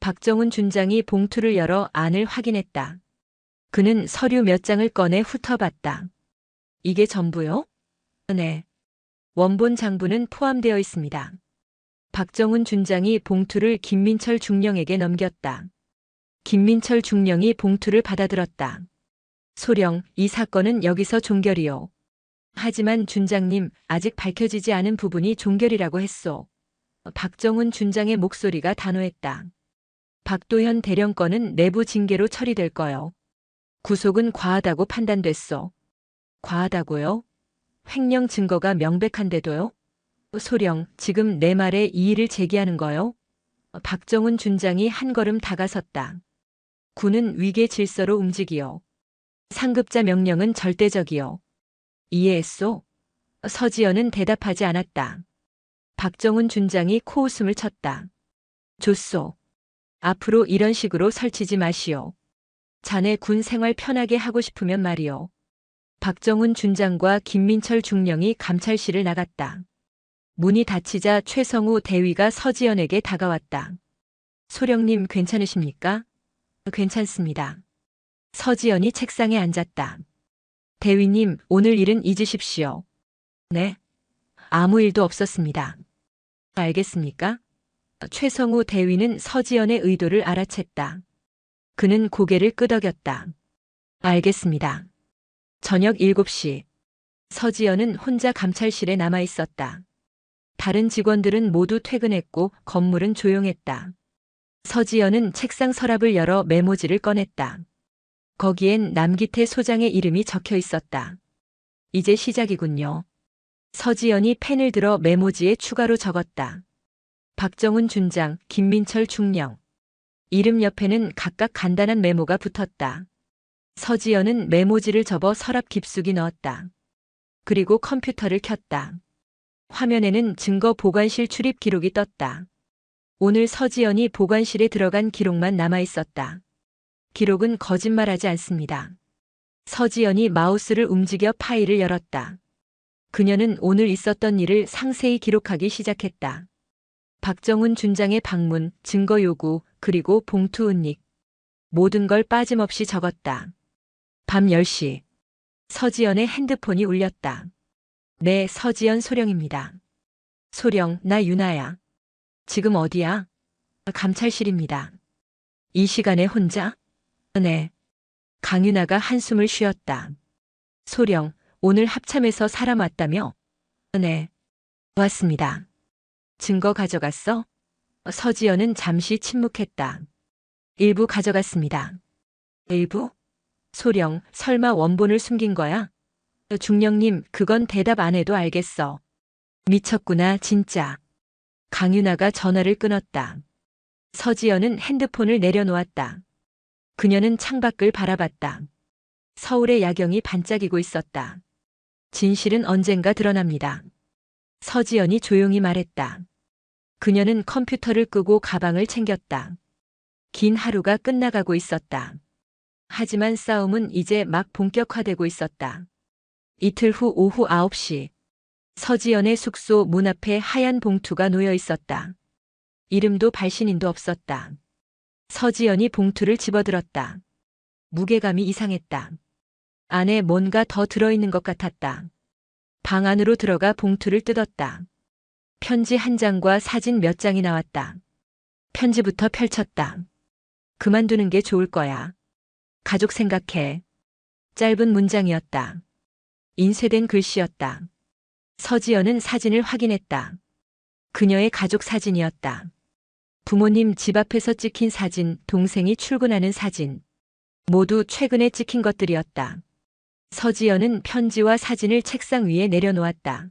박정훈 준장이 봉투를 열어 안을 확인했다. 그는 서류 몇 장을 꺼내 훑어봤다. 이게 전부요? 네. 원본 장부는 포함되어 있습니다. 박정훈 준장이 봉투를 김민철 중령에게 넘겼다. 김민철 중령이 봉투를 받아들었다. 소령, 이 사건은 여기서 종결이요. 하지만 준장님, 아직 밝혀지지 않은 부분이 종결이라고 했소. 박정훈 준장의 목소리가 단호했다. 박도현 대령 건은 내부 징계로 처리될 거요. 구속은 과하다고 판단됐소. 과하다고요? 횡령 증거가 명백한데도요? 소령, 지금 내 말에 이의를 제기하는 거요? 박정훈 준장이 한 걸음 다가섰다. 군은 위계 질서로 움직이요. 상급자 명령은 절대적이요. 이해했소? 서지연은 대답하지 않았다. 박정훈 준장이 코웃음을 쳤다. 좋소. 앞으로 이런 식으로 설치지 마시오. 자네 군 생활 편하게 하고 싶으면 말이오. 박정훈 준장과 김민철 중령이 감찰실을 나갔다. 문이 닫히자 최성우 대위가 서지연에게 다가왔다. 소령님 괜찮으십니까? 괜찮습니다. 서지연이 책상에 앉았다. 대위님, 오늘 일은 잊으십시오. 네. 아무 일도 없었습니다. 알겠습니까? 최성우 대위는 서지연의 의도를 알아챘다. 그는 고개를 끄덕였다. 알겠습니다. 저녁 7시. 서지연은 혼자 감찰실에 남아 있었다. 다른 직원들은 모두 퇴근했고 건물은 조용했다. 서지연은 책상 서랍을 열어 메모지를 꺼냈다. 거기엔 남기태 소장의 이름이 적혀 있었다. 이제 시작이군요. 서지연이 펜을 들어 메모지에 추가로 적었다. 박정훈 준장, 김민철 중령. 이름 옆에는 각각 간단한 메모가 붙었다. 서지연은 메모지를 접어 서랍 깊숙이 넣었다. 그리고 컴퓨터를 켰다. 화면에는 증거 보관실 출입 기록이 떴다. 오늘 서지연이 보관실에 들어간 기록만 남아 있었다. 기록은 거짓말하지 않습니다. 서지연이 마우스를 움직여 파일을 열었다. 그녀는 오늘 있었던 일을 상세히 기록하기 시작했다. 박정훈 준장의 방문, 증거 요구, 그리고 봉투 은닉. 모든 걸 빠짐없이 적었다. 밤 10시. 서지연의 핸드폰이 울렸다. 네, 서지연 소령입니다. 소령, 나 유나야. 지금 어디야? 감찰실입니다. 이 시간에 혼자? 네. 강유나가 한숨을 쉬었다. 소령, 오늘 합참에서 사람 왔다며? 네. 왔습니다. 증거 가져갔어? 서지연은 잠시 침묵했다. 일부 가져갔습니다. 일부? 소령, 설마 원본을 숨긴 거야? 중령님, 그건 대답 안 해도 알겠어. 미쳤구나, 진짜. 강유나가 전화를 끊었다. 서지연은 핸드폰을 내려놓았다. 그녀는 창밖을 바라봤다. 서울의 야경이 반짝이고 있었다. 진실은 언젠가 드러납니다. 서지연이 조용히 말했다. 그녀는 컴퓨터를 끄고 가방을 챙겼다. 긴 하루가 끝나가고 있었다. 하지만 싸움은 이제 막 본격화되고 있었다. 이틀 후 오후 9시. 서지연의 숙소 문 앞에 하얀 봉투가 놓여 있었다. 이름도 발신인도 없었다. 서지연이 봉투를 집어들었다. 무게감이 이상했다. 안에 뭔가 더 들어있는 것 같았다. 방 안으로 들어가 봉투를 뜯었다. 편지 한 장과 사진 몇 장이 나왔다. 편지부터 펼쳤다. 그만두는 게 좋을 거야. 가족 생각해. 짧은 문장이었다. 인쇄된 글씨였다. 서지연은 사진을 확인했다. 그녀의 가족 사진이었다. 부모님 집 앞에서 찍힌 사진, 동생이 출근하는 사진. 모두 최근에 찍힌 것들이었다. 서지연은 편지와 사진을 책상 위에 내려놓았다.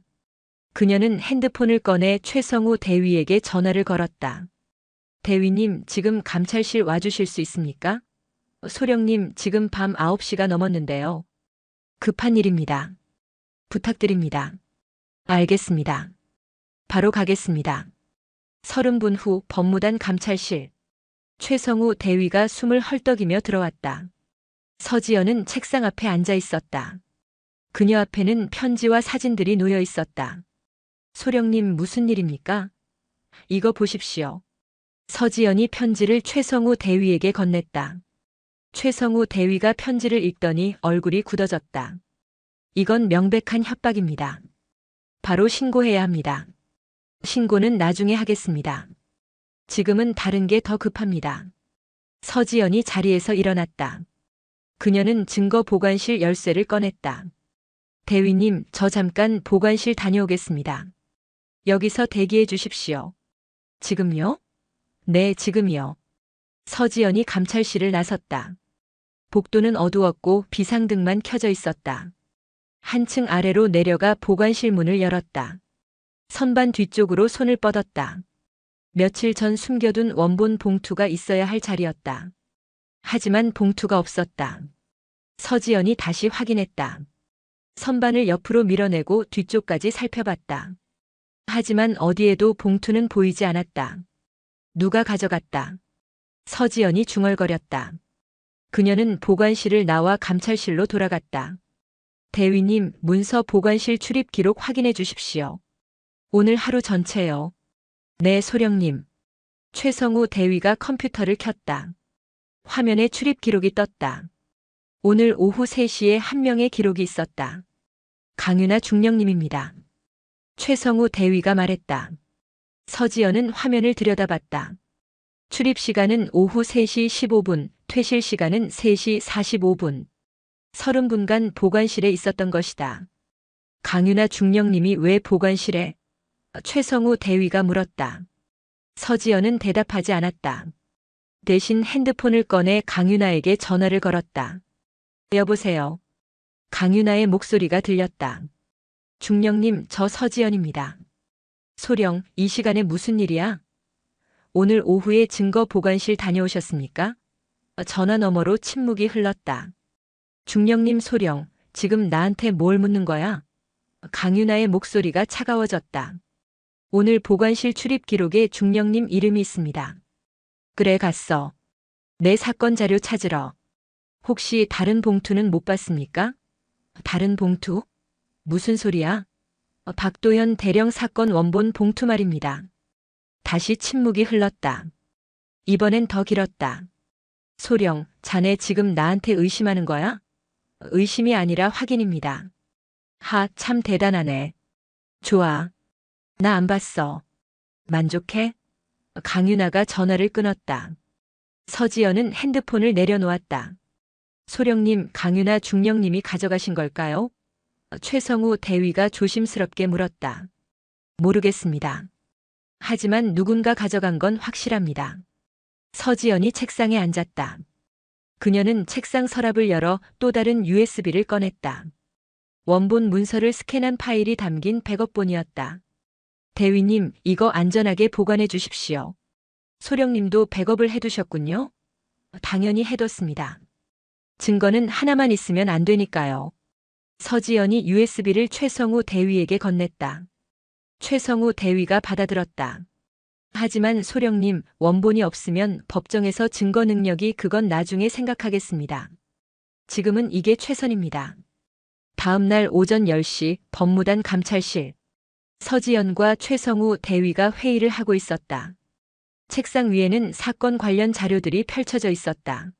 그녀는 핸드폰을 꺼내 최성우 대위에게 전화를 걸었다. 대위님, 지금 감찰실 와주실 수 있습니까? 소령님, 지금 밤 9시가 넘었는데요. 급한 일입니다. 부탁드립니다. 알겠습니다. 바로 가겠습니다. 30분 후 법무단 감찰실. 최성우 대위가 숨을 헐떡이며 들어왔다. 서지연은 책상 앞에 앉아 있었다. 그녀 앞에는 편지와 사진들이 놓여 있었다. 소령님, 무슨 일입니까? 이거 보십시오. 서지연이 편지를 최성우 대위에게 건넸다. 최성우 대위가 편지를 읽더니 얼굴이 굳어졌다. 이건 명백한 협박입니다. 바로 신고해야 합니다. 신고는 나중에 하겠습니다. 지금은 다른 게 더 급합니다. 서지연이 자리에서 일어났다. 그녀는 증거 보관실 열쇠를 꺼냈다. 대위님, 저 잠깐 보관실 다녀오겠습니다. 여기서 대기해 주십시오. 지금요? 네, 지금이요. 서지연이 감찰실을 나섰다. 복도는 어두웠고 비상등만 켜져 있었다. 한층 아래로 내려가 보관실 문을 열었다. 선반 뒤쪽으로 손을 뻗었다. 며칠 전 숨겨둔 원본 봉투가 있어야 할 자리였다. 하지만 봉투가 없었다. 서지연이 다시 확인했다. 선반을 옆으로 밀어내고 뒤쪽까지 살펴봤다. 하지만 어디에도 봉투는 보이지 않았다. 누가 가져갔다. 서지연이 중얼거렸다. 그녀는 보관실을 나와 감찰실로 돌아갔다. 대위님, 문서 보관실 출입 기록 확인해 주십시오. 오늘 하루 전체요. 네, 소령님. 최성우 대위가 컴퓨터를 켰다. 화면에 출입 기록이 떴다. 오늘 오후 3시에 한 명의 기록이 있었다. 강유나 중령님입니다. 최성우 대위가 말했다. 서지연은 화면을 들여다봤다. 출입 시간은 오후 3시 15분, 퇴실 시간은 3시 45분. 30분간 보관실에 있었던 것이다. 강유나 중령님이 왜 보관실에? 최성우 대위가 물었다. 서지연은 대답하지 않았다. 대신 핸드폰을 꺼내 강유나에게 전화를 걸었다. 여보세요. 강유나의 목소리가 들렸다. 중령님, 저 서지연입니다. 소령, 이 시간에 무슨 일이야? 오늘 오후에 증거 보관실 다녀오셨습니까? 전화 너머로 침묵이 흘렀다. 중령님, 소령, 지금 나한테 뭘 묻는 거야? 강유나의 목소리가 차가워졌다. 오늘 보관실 출입 기록에 중령님 이름이 있습니다. 그래, 갔어. 내 사건 자료 찾으러. 혹시 다른 봉투는 못 봤습니까? 다른 봉투? 무슨 소리야? 박도현 대령 사건 원본 봉투 말입니다. 다시 침묵이 흘렀다. 이번엔 더 길었다. 소령, 자네 지금 나한테 의심하는 거야? 의심이 아니라 확인입니다. 하, 참 대단하네. 좋아. 나 안 봤어. 만족해? 강유나가 전화를 끊었다. 서지연은 핸드폰을 내려놓았다. 소령님, 강유나 중령님이 가져가신 걸까요? 최성우 대위가 조심스럽게 물었다. 모르겠습니다. 하지만 누군가 가져간 건 확실합니다. 서지연이 책상에 앉았다. 그녀는 책상 서랍을 열어 또 다른 USB를 꺼냈다. 원본 문서를 스캔한 파일이 담긴 백업본이었다. 대위님, 이거 안전하게 보관해 주십시오. 소령님도 백업을 해두셨군요? 당연히 해뒀습니다. 증거는 하나만 있으면 안 되니까요. 서지연이 USB를 최성우 대위에게 건넸다. 최성우 대위가 받아들었다. 하지만 소령님, 원본이 없으면 법정에서 증거 능력이 그건 나중에 생각하겠습니다. 지금은 이게 최선입니다. 다음 날 오전 10시 법무단 감찰실. 서지연과 최성우 대위가 회의를 하고 있었다. 책상 위에는 사건 관련 자료들이 펼쳐져 있었다.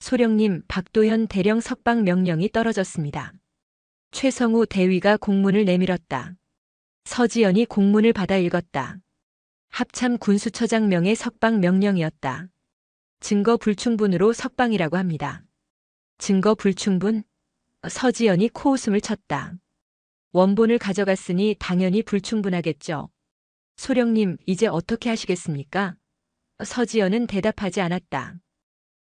소령님, 박도현 대령 석방 명령이 떨어졌습니다. 최성우 대위가 공문을 내밀었다. 서지연이 공문을 받아 읽었다. 합참 군수처장 명의 석방 명령이었다. 증거 불충분으로 석방이라고 합니다. 증거 불충분? 서지연이 코웃음을 쳤다. 원본을 가져갔으니 당연히 불충분하겠죠. 소령님, 이제 어떻게 하시겠습니까? 서지연은 대답하지 않았다.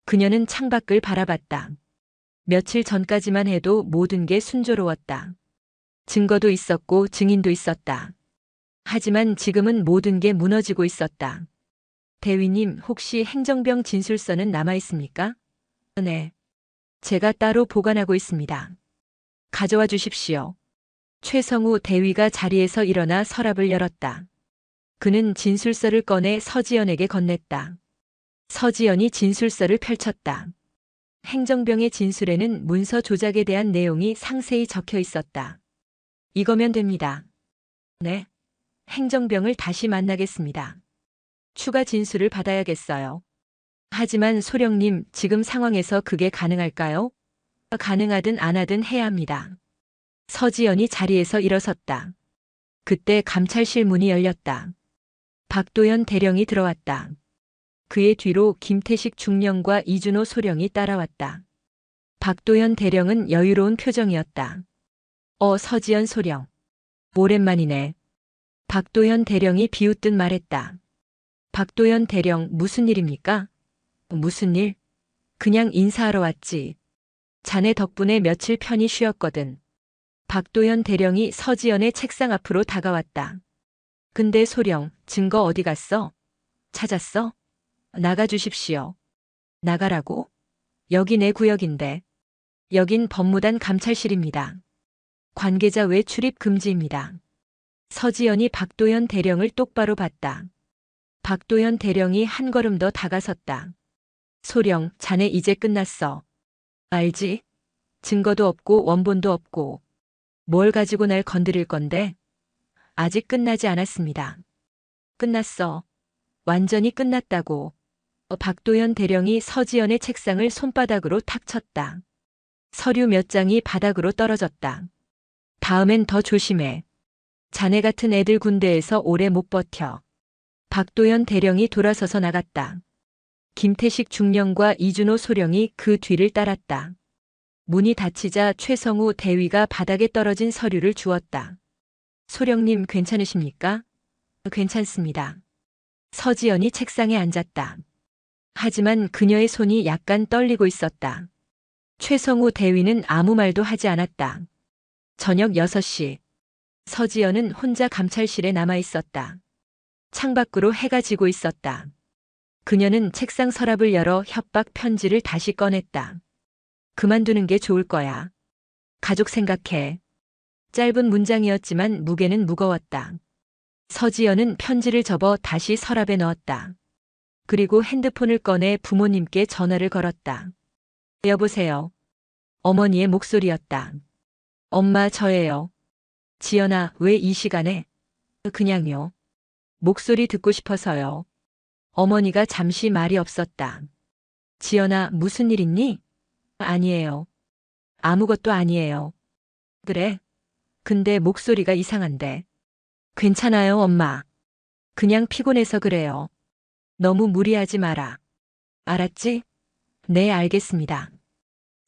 그녀는 창밖을 바라봤다. 며칠 전까지만 해도 모든 게 순조로웠다. 증거도 있었고 증인도 있었다. 하지만 지금은 모든 게 무너지고 있었다. 대위님, 혹시 행정병 진술서는 남아 있습니까? 네. 제가 따로 보관하고 있습니다. 가져와 주십시오. 최성우 대위가 자리에서 일어나 서랍을 열었다. 그는 진술서를 꺼내 서지연에게 건넸다. 서지연이 진술서를 펼쳤다. 행정병의 진술에는 문서 조작에 대한 내용이 상세히 적혀 있었다. 이거면 됩니다. 네. 행정병을 다시 만나겠습니다. 추가 진술을 받아야겠어요. 하지만 소령님, 지금 상황에서 그게 가능할까요? 가능하든 안 하든 해야 합니다. 서지연이 자리에서 일어섰다. 그때 감찰실 문이 열렸다. 박도현 대령이 들어왔다. 그의 뒤로 김태식 중령과 이준호 소령이 따라왔다. 박도현 대령은 여유로운 표정이었다. 서지연 소령. 오랜만이네. 박도현 대령이 비웃듯 말했다. 박도현 대령, 무슨 일입니까? 무슨 일? 그냥 인사하러 왔지. 자네 덕분에 며칠 편히 쉬었거든. 박도현 대령이 서지연의 책상 앞으로 다가왔다. 근데 소령, 증거 어디 갔어? 찾았어? 나가 주십시오. 나가라고? 여기 내 구역인데. 여긴 법무단 감찰실입니다. 관계자 외 출입 금지입니다. 서지연이 박도현 대령을 똑바로 봤다. 박도현 대령이 한 걸음 더 다가섰다. 소령, 자네 이제 끝났어. 알지? 증거도 없고 원본도 없고. 뭘 가지고 날 건드릴 건데? 아직 끝나지 않았습니다. 끝났어. 완전히 끝났다고. 박도현 대령이 서지연의 책상을 손바닥으로 탁 쳤다. 서류 몇 장이 바닥으로 떨어졌다. 다음엔 더 조심해. 자네 같은 애들 군대에서 오래 못 버텨. 박도연 대령이 돌아서서 나갔다. 김태식 중령과 이준호 소령이 그 뒤를 따랐다. 문이 닫히자 최성우 대위가 바닥에 떨어진 서류를 주었다. 소령님 괜찮으십니까? 괜찮습니다. 서지연이 책상에 앉았다. 하지만 그녀의 손이 약간 떨리고 있었다. 최성우 대위는 아무 말도 하지 않았다. 저녁 6시. 서지연은 혼자 감찰실에 남아 있었다. 창밖으로 해가 지고 있었다. 그녀는 책상 서랍을 열어 협박 편지를 다시 꺼냈다. 그만두는 게 좋을 거야. 가족 생각해. 짧은 문장이었지만 무게는 무거웠다. 서지연은 편지를 접어 다시 서랍에 넣었다. 그리고 핸드폰을 꺼내 부모님께 전화를 걸었다. 여보세요. 어머니의 목소리였다. 엄마 저예요. 지연아, 왜 이 시간에? 그냥요. 목소리 듣고 싶어서요. 어머니가 잠시 말이 없었다. 지연아, 무슨 일 있니? 아니에요. 아무것도 아니에요. 그래? 근데 목소리가 이상한데. 괜찮아요, 엄마. 그냥 피곤해서 그래요. 너무 무리하지 마라. 알았지? 네, 알겠습니다.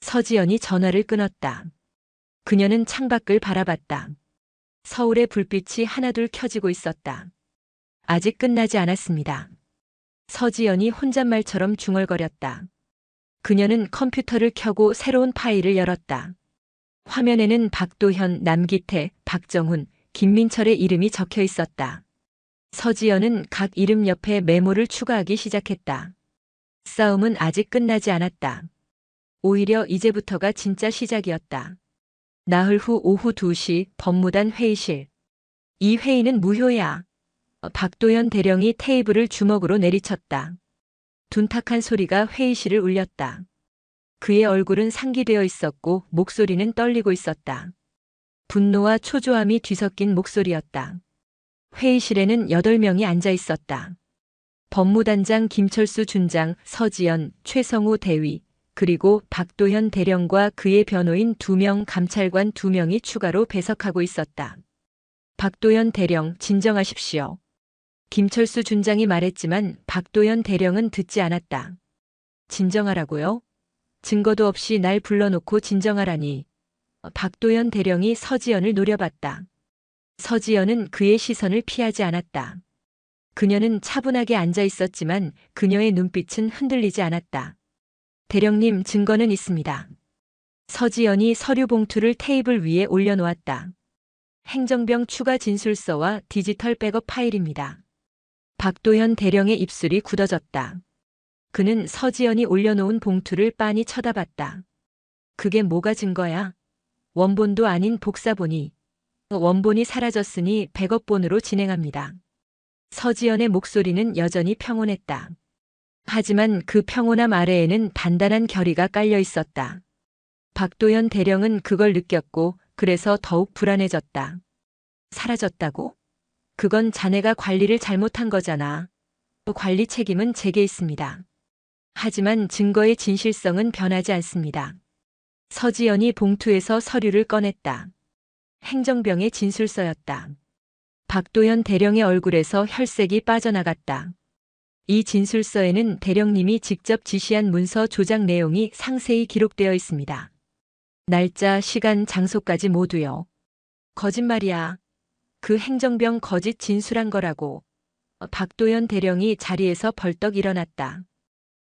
서지연이 전화를 끊었다. 그녀는 창밖을 바라봤다. 서울의 불빛이 하나둘 켜지고 있었다. 아직 끝나지 않았습니다. 서지연이 혼잣말처럼 중얼거렸다. 그녀는 컴퓨터를 켜고 새로운 파일을 열었다. 화면에는 박도현, 남기태, 박정훈, 김민철의 이름이 적혀 있었다. 서지연은 각 이름 옆에 메모를 추가하기 시작했다. 싸움은 아직 끝나지 않았다. 오히려 이제부터가 진짜 시작이었다. 나흘 후 오후 2시 법무단 회의실. 이 회의는 무효야. 박도연 대령이 테이블을 주먹으로 내리쳤다. 둔탁한 소리가 회의실을 울렸다. 그의 얼굴은 상기되어 있었고 목소리는 떨리고 있었다. 분노와 초조함이 뒤섞인 목소리였다. 회의실에는 8명이 앉아 있었다. 법무단장 김철수 준장, 서지연, 최성우 대위, 그리고 박도현 대령과 그의 변호인 2명, 감찰관 2명이 추가로 배석하고 있었다. 박도현 대령, 진정하십시오. 김철수 준장이 말했지만 박도현 대령은 듣지 않았다. 진정하라고요? 증거도 없이 날 불러놓고 진정하라니. 박도현 대령이 서지연을 노려봤다. 서지연은 그의 시선을 피하지 않았다. 그녀는 차분하게 앉아 있었지만 그녀의 눈빛은 흔들리지 않았다. 대령님, 증거는 있습니다. 서지연이 서류 봉투를 테이블 위에 올려놓았다. 행정병 추가 진술서와 디지털 백업 파일입니다. 박도현 대령의 입술이 굳어졌다. 그는 서지연이 올려놓은 봉투를 빤히 쳐다봤다. 그게 뭐가 증거야? 원본도 아닌 복사본이. 원본이 사라졌으니 백업본으로 진행합니다. 서지연의 목소리는 여전히 평온했다. 하지만 그 평온함 아래에는 단단한 결의가 깔려 있었다. 박도연 대령은 그걸 느꼈고 그래서 더욱 불안해졌다. 사라졌다고? 그건 자네가 관리를 잘못한 거잖아. 관리 책임은 제게 있습니다. 하지만 증거의 진실성은 변하지 않습니다. 서지연이 봉투에서 서류를 꺼냈다. 행정병의 진술서였다. 박도현 대령의 얼굴에서 혈색이 빠져나갔다. 이 진술서에는 대령님이 직접 지시한 문서 조작 내용이 상세히 기록되어 있습니다. 날짜, 시간, 장소까지 모두요. 거짓말이야. 그 행정병 거짓 진술한 거라고. 박도현 대령이 자리에서 벌떡 일어났다.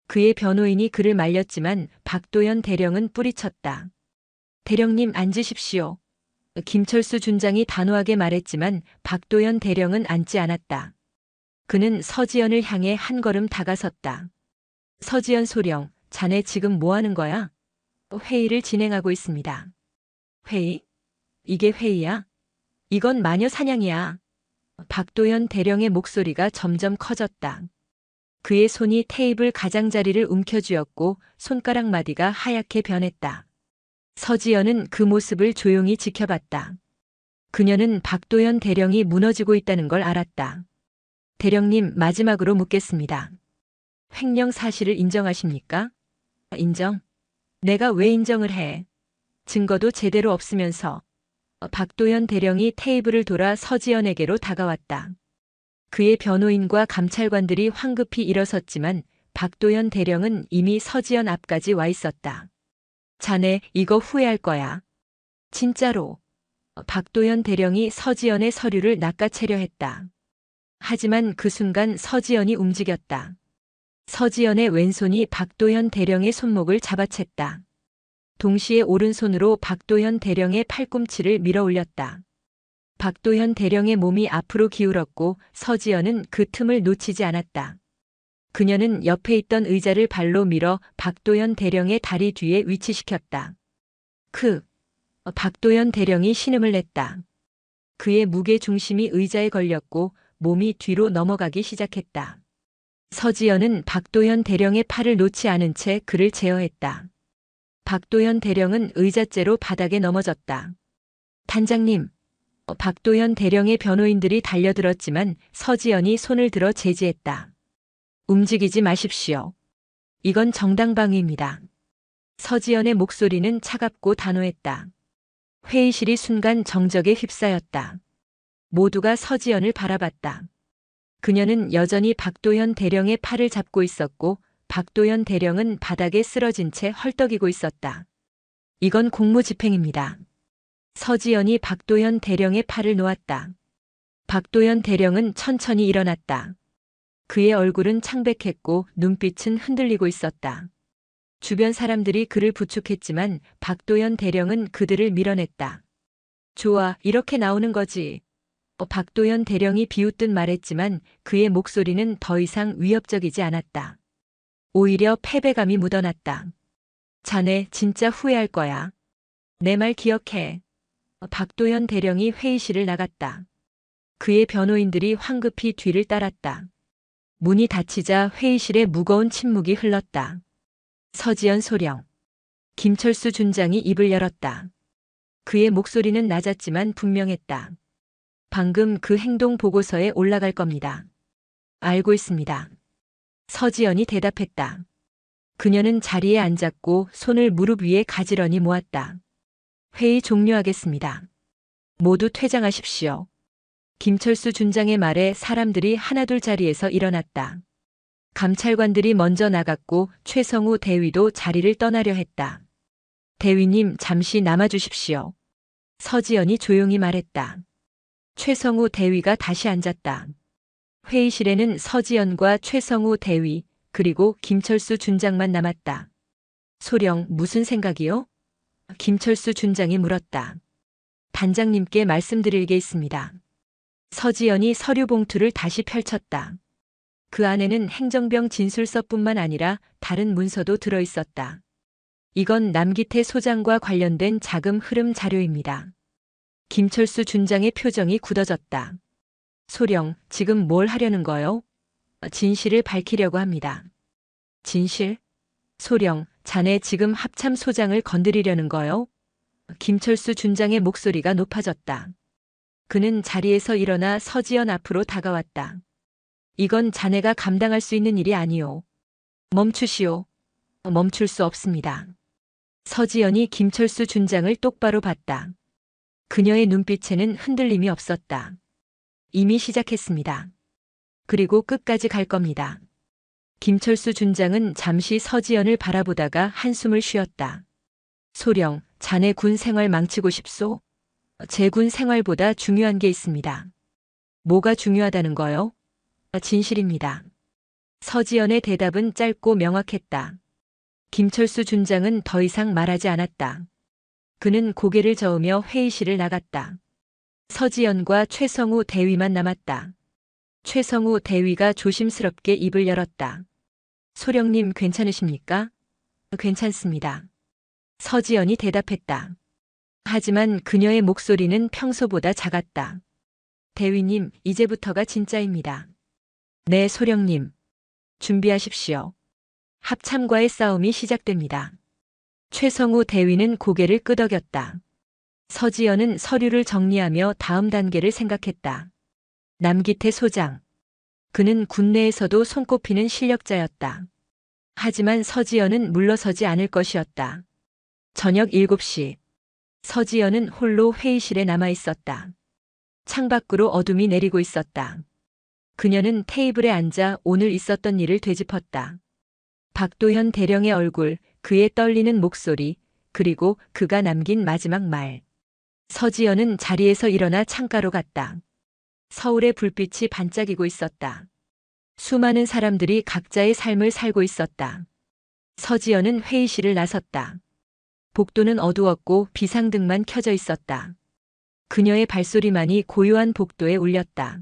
그의 변호인이 그를 말렸지만 박도현 대령은 뿌리쳤다. 대령님 앉으십시오. 김철수 준장이 단호하게 말했지만 박도현 대령은 앉지 않았다. 그는 서지연을 향해 한 걸음 다가섰다. 서지연 소령, 자네 지금 뭐 하는 거야? 회의를 진행하고 있습니다. 회의? 이게 회의야? 이건 마녀 사냥이야. 박도현 대령의 목소리가 점점 커졌다. 그의 손이 테이블 가장자리를 움켜쥐었고 손가락 마디가 하얗게 변했다. 서지연은 그 모습을 조용히 지켜봤다. 그녀는 박도현 대령이 무너지고 있다는 걸 알았다. 대령님, 마지막으로 묻겠습니다. 횡령 사실을 인정하십니까? 인정? 내가 왜 인정을 해? 증거도 제대로 없으면서. 박도현 대령이 테이블을 돌아 서지연에게로 다가왔다. 그의 변호인과 감찰관들이 황급히 일어섰지만 박도현 대령은 이미 서지연 앞까지 와 있었다. 자네 이거 후회할 거야. 진짜로. 박도현 대령이 서지연의 서류를 낚아채려 했다. 하지만 그 순간 서지연이 움직였다. 서지연의 왼손이 박도현 대령의 손목을 잡아챘다. 동시에 오른손으로 박도현 대령의 팔꿈치를 밀어 올렸다. 박도현 대령의 몸이 앞으로 기울었고 서지연은 그 틈을 놓치지 않았다. 그녀는 옆에 있던 의자를 발로 밀어 박도현 대령의 다리 뒤에 위치시켰다. 박도현 대령이 신음을 냈다. 그의 무게 중심이 의자에 걸렸고 몸이 뒤로 넘어가기 시작했다. 서지연은 박도현 대령의 팔을 놓지 않은 채 그를 제어했다. 박도현 대령은 의자째로 바닥에 넘어졌다. 단장님. 박도현 대령의 변호인들이 달려들었지만 서지연이 손을 들어 제지했다. 움직이지 마십시오. 이건 정당방위입니다. 서지연의 목소리는 차갑고 단호했다. 회의실이 순간 정적에 휩싸였다. 모두가 서지연을 바라봤다. 그녀는 여전히 박도현 대령의 팔을 잡고 있었고 박도현 대령은 바닥에 쓰러진 채 헐떡이고 있었다. 이건 공무집행입니다. 서지연이 박도현 대령의 팔을 놓았다. 박도현 대령은 천천히 일어났다. 그의 얼굴은 창백했고 눈빛은 흔들리고 있었다. 주변 사람들이 그를 부축했지만 박도현 대령은 그들을 밀어냈다. 좋아, 이렇게 나오는 거지. 박도현 대령이 비웃듯 말했지만 그의 목소리는 더 이상 위협적이지 않았다. 오히려 패배감이 묻어났다. 자네 진짜 후회할 거야. 내 말 기억해. 박도현 대령이 회의실을 나갔다. 그의 변호인들이 황급히 뒤를 따랐다. 문이 닫히자 회의실에 무거운 침묵이 흘렀다. 서지연 소령. 김철수 준장이 입을 열었다. 그의 목소리는 낮았지만 분명했다. 방금 그 행동 보고서에 올라갈 겁니다. 알고 있습니다. 서지연이 대답했다. 그녀는 자리에 앉았고 손을 무릎 위에 가지런히 모았다. 회의 종료하겠습니다. 모두 퇴장하십시오. 김철수 준장의 말에 사람들이 하나둘 자리에서 일어났다. 감찰관들이 먼저 나갔고 최성우 대위도 자리를 떠나려 했다. 대위님 잠시 남아주십시오. 서지연이 조용히 말했다. 최성우 대위가 다시 앉았다. 회의실에는 서지연과 최성우 대위 그리고 김철수 준장만 남았다. 소령 무슨 생각이요? 김철수 준장이 물었다. 단장님께 말씀드릴 게 있습니다. 서지연이 서류 봉투를 다시 펼쳤다. 그 안에는 행정병 진술서뿐만 아니라 다른 문서도 들어있었다. 이건 남기태 소장과 관련된 자금 흐름 자료입니다. 김철수 준장의 표정이 굳어졌다. 소령, 지금 뭘 하려는 거요? 진실을 밝히려고 합니다. 진실? 소령, 자네 지금 합참 소장을 건드리려는 거요? 김철수 준장의 목소리가 높아졌다. 그는 자리에서 일어나 서지연 앞으로 다가왔다. 이건 자네가 감당할 수 있는 일이 아니오. 멈추시오. 멈출 수 없습니다. 서지연이 김철수 준장을 똑바로 봤다. 그녀의 눈빛에는 흔들림이 없었다. 이미 시작했습니다. 그리고 끝까지 갈 겁니다. 김철수 준장은 잠시 서지연을 바라보다가 한숨을 쉬었다. 소령, 자네 군 생활 망치고 싶소? 제 군 생활보다 중요한 게 있습니다. 뭐가 중요하다는 거요? 진실입니다. 서지연의 대답은 짧고 명확했다. 김철수 준장은 더 이상 말하지 않았다. 그는 고개를 저으며 회의실을 나갔다. 서지연과 최성우 대위만 남았다. 최성우 대위가 조심스럽게 입을 열었다. 소령님 괜찮으십니까? 괜찮습니다. 서지연이 대답했다. 하지만 그녀의 목소리는 평소보다 작았다. 대위님, 이제부터가 진짜입니다. 네, 소령님. 준비하십시오. 합참과의 싸움이 시작됩니다. 최성우 대위는 고개를 끄덕였다. 서지연은 서류를 정리하며 다음 단계를 생각했다. 남기태 소장. 그는 군내에서도 손꼽히는 실력자였다. 하지만 서지연은 물러서지 않을 것이었다. 저녁 7시. 서지연은 홀로 회의실에 남아 있었다. 창밖으로 어둠이 내리고 있었다. 그녀는 테이블에 앉아 오늘 있었던 일을 되짚었다. 박도현 대령의 얼굴, 그의 떨리는 목소리, 그리고 그가 남긴 마지막 말. 서지연은 자리에서 일어나 창가로 갔다. 서울의 불빛이 반짝이고 있었다. 수많은 사람들이 각자의 삶을 살고 있었다. 서지연은 회의실을 나섰다. 복도는 어두웠고 비상등만 켜져 있었다. 그녀의 발소리만이 고요한 복도에 울렸다.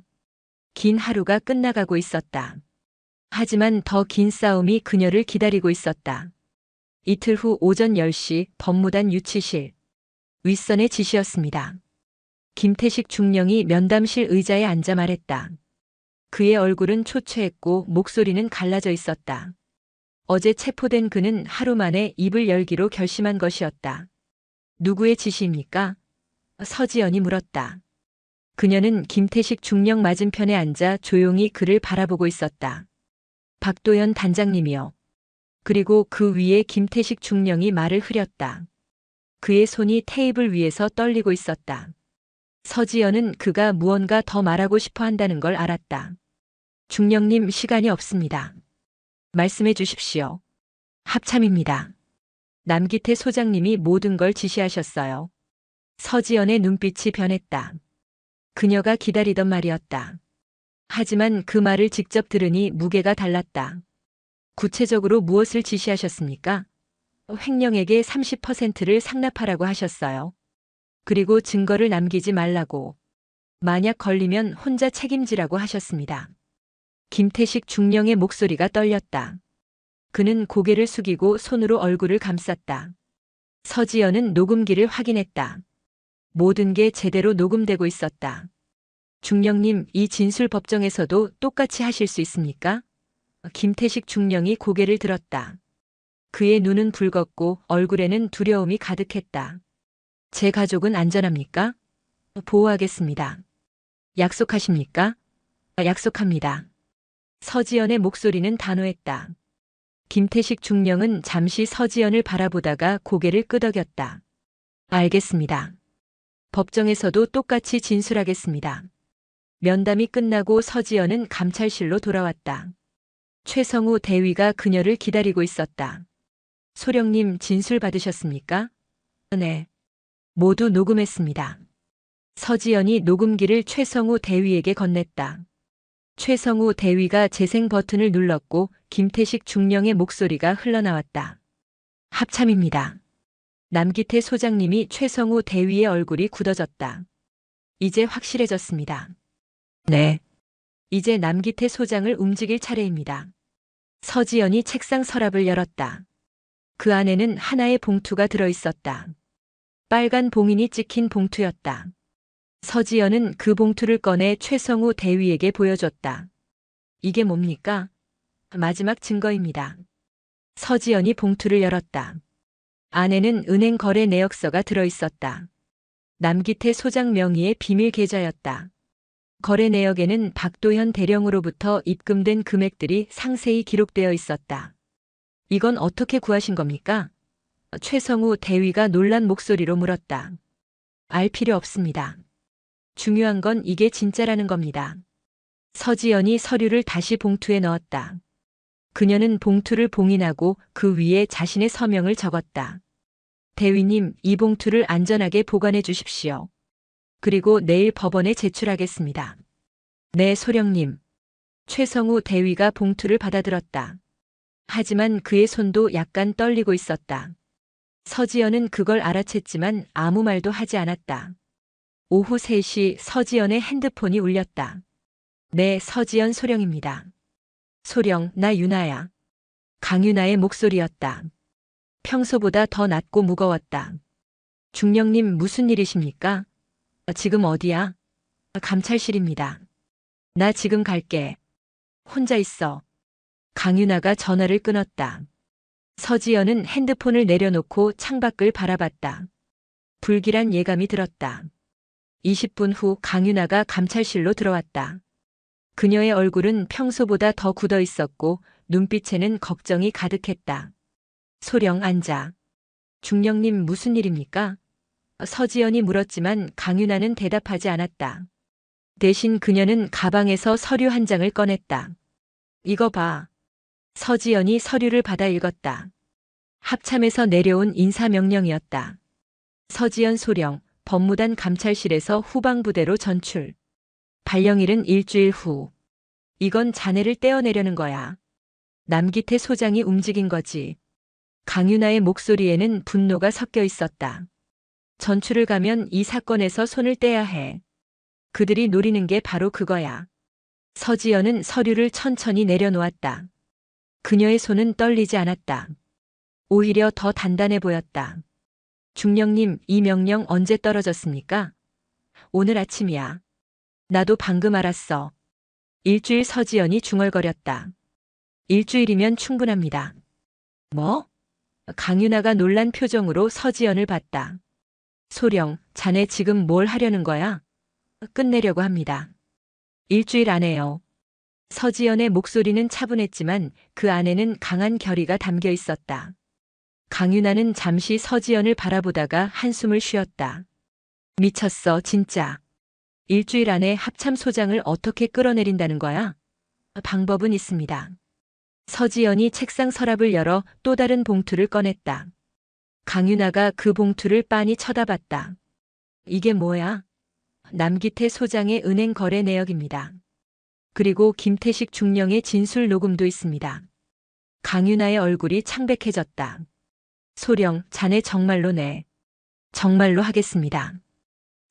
긴 하루가 끝나가고 있었다. 하지만 더 긴 싸움이 그녀를 기다리고 있었다. 이틀 후 오전 10시 법무단 유치실. 윗선의 지시였습니다. 김태식 중령이 면담실 의자에 앉아 말했다. 그의 얼굴은 초췌했고 목소리는 갈라져 있었다. 어제 체포된 그는 하루 만에 입을 열기로 결심한 것이었다. 누구의 지시입니까? 서지연이 물었다. 그녀는 김태식 중령 맞은편에 앉아 조용히 그를 바라보고 있었다. 박도현 단장님이요. 그리고 그 위에 김태식 중령이 말을 흐렸다. 그의 손이 테이블 위에서 떨리고 있었다. 서지연은 그가 무언가 더 말하고 싶어 한다는 걸 알았다. 중령님, 시간이 없습니다. 말씀해 주십시오. 합참입니다. 남기태 소장님이 모든 걸 지시하셨어요. 서지연의 눈빛이 변했다. 그녀가 기다리던 말이었다. 하지만 그 말을 직접 들으니 무게가 달랐다. 구체적으로 무엇을 지시하셨습니까? 횡령에게 30%를 상납하라고 하셨어요. 그리고 증거를 남기지 말라고. 만약 걸리면 혼자 책임지라고 하셨습니다. 김태식 중령의 목소리가 떨렸다. 그는 고개를 숙이고 손으로 얼굴을 감쌌다. 서지연은 녹음기를 확인했다. 모든 게 제대로 녹음되고 있었다. 중령님, 이 진술 법정에서도 똑같이 하실 수 있습니까? 김태식 중령이 고개를 들었다. 그의 눈은 붉었고 얼굴에는 두려움이 가득했다. 제 가족은 안전합니까? 보호하겠습니다. 약속하십니까? 약속합니다. 서지연의 목소리는 단호했다. 김태식 중령은 잠시 서지연을 바라보다가 고개를 끄덕였다. 알겠습니다. 법정에서도 똑같이 진술하겠습니다. 면담이 끝나고 서지연은 감찰실로 돌아왔다. 최성우 대위가 그녀를 기다리고 있었다. 소령님, 진술 받으셨습니까? 네. 모두 녹음했습니다. 서지연이 녹음기를 최성우 대위에게 건넸다. 최성우 대위가 재생 버튼을 눌렀고 김태식 중령의 목소리가 흘러나왔다. 합참입니다. 남기태 소장님이 최성우 대위의 얼굴이 굳어졌다. 이제 확실해졌습니다. 네. 이제 남기태 소장을 움직일 차례입니다. 서지연이 책상 서랍을 열었다. 그 안에는 하나의 봉투가 들어있었다. 빨간 봉인이 찍힌 봉투였다. 서지연은 그 봉투를 꺼내 최성우 대위에게 보여줬다. 이게 뭡니까? 마지막 증거입니다. 서지연이 봉투를 열었다. 안에는 은행 거래 내역서가 들어있었다. 남기태 소장 명의의 비밀 계좌였다. 거래 내역에는 박도현 대령으로부터 입금된 금액들이 상세히 기록되어 있었다. 이건 어떻게 구하신 겁니까? 최성우 대위가 놀란 목소리로 물었다. 알 필요 없습니다. 중요한 건 이게 진짜라는 겁니다. 서지연이 서류를 다시 봉투에 넣었다. 그녀는 봉투를 봉인하고 그 위에 자신의 서명을 적었다. 대위님, 이 봉투를 안전하게 보관해 주십시오. 그리고 내일 법원에 제출하겠습니다. 네, 소령님. 최성우 대위가 봉투를 받아들었다. 하지만 그의 손도 약간 떨리고 있었다. 서지연은 그걸 알아챘지만 아무 말도 하지 않았다. 오후 3시 서지연의 핸드폰이 울렸다. 네, 서지연 소령입니다. 소령, 나 유나야. 강유나의 목소리였다. 평소보다 더 낮고 무거웠다. 중령님, 무슨 일이십니까? 지금 어디야? 감찰실입니다. 나 지금 갈게. 혼자 있어. 강유나가 전화를 끊었다. 서지연은 핸드폰을 내려놓고 창밖을 바라봤다. 불길한 예감이 들었다. 20분 후 강유나가 감찰실로 들어왔다. 그녀의 얼굴은 평소보다 더 굳어 있었고 눈빛에는 걱정이 가득했다. 소령, 앉아. 중령님, 무슨 일입니까? 서지연이 물었지만 강윤아는 대답하지 않았다. 대신 그녀는 가방에서 서류 한 장을 꺼냈다. 이거 봐. 서지연이 서류를 받아 읽었다. 합참에서 내려온 인사명령이었다. 서지연 소령, 법무단 감찰실에서 후방부대로 전출. 발령일은 일주일 후. 이건 자네를 떼어내려는 거야. 남기태 소장이 움직인 거지. 강윤아의 목소리에는 분노가 섞여 있었다. 전출을 가면 이 사건에서 손을 떼야 해. 그들이 노리는 게 바로 그거야. 서지연은 서류를 천천히 내려놓았다. 그녀의 손은 떨리지 않았다. 오히려 더 단단해 보였다. 중령님, 이 명령 언제 떨어졌습니까? 오늘 아침이야. 나도 방금 알았어. 일주일. 서지연이 중얼거렸다. 일주일이면 충분합니다. 뭐? 강윤아가 놀란 표정으로 서지연을 봤다. 소령, 자네 지금 뭘 하려는 거야? 끝내려고 합니다. 일주일 안에요. 서지연의 목소리는 차분했지만 그 안에는 강한 결의가 담겨 있었다. 강윤아는 잠시 서지연을 바라보다가 한숨을 쉬었다. 미쳤어, 진짜. 일주일 안에 합참소장을 어떻게 끌어내린다는 거야? 방법은 있습니다. 서지연이 책상 서랍을 열어 또 다른 봉투를 꺼냈다. 강윤아가 그 봉투를 빤히 쳐다봤다. 이게 뭐야? 남기태 소장의 은행 거래 내역입니다. 그리고 김태식 중령의 진술 녹음도 있습니다. 강윤아의 얼굴이 창백해졌다. 소령, 자네 정말로 네. 정말로 하겠습니다.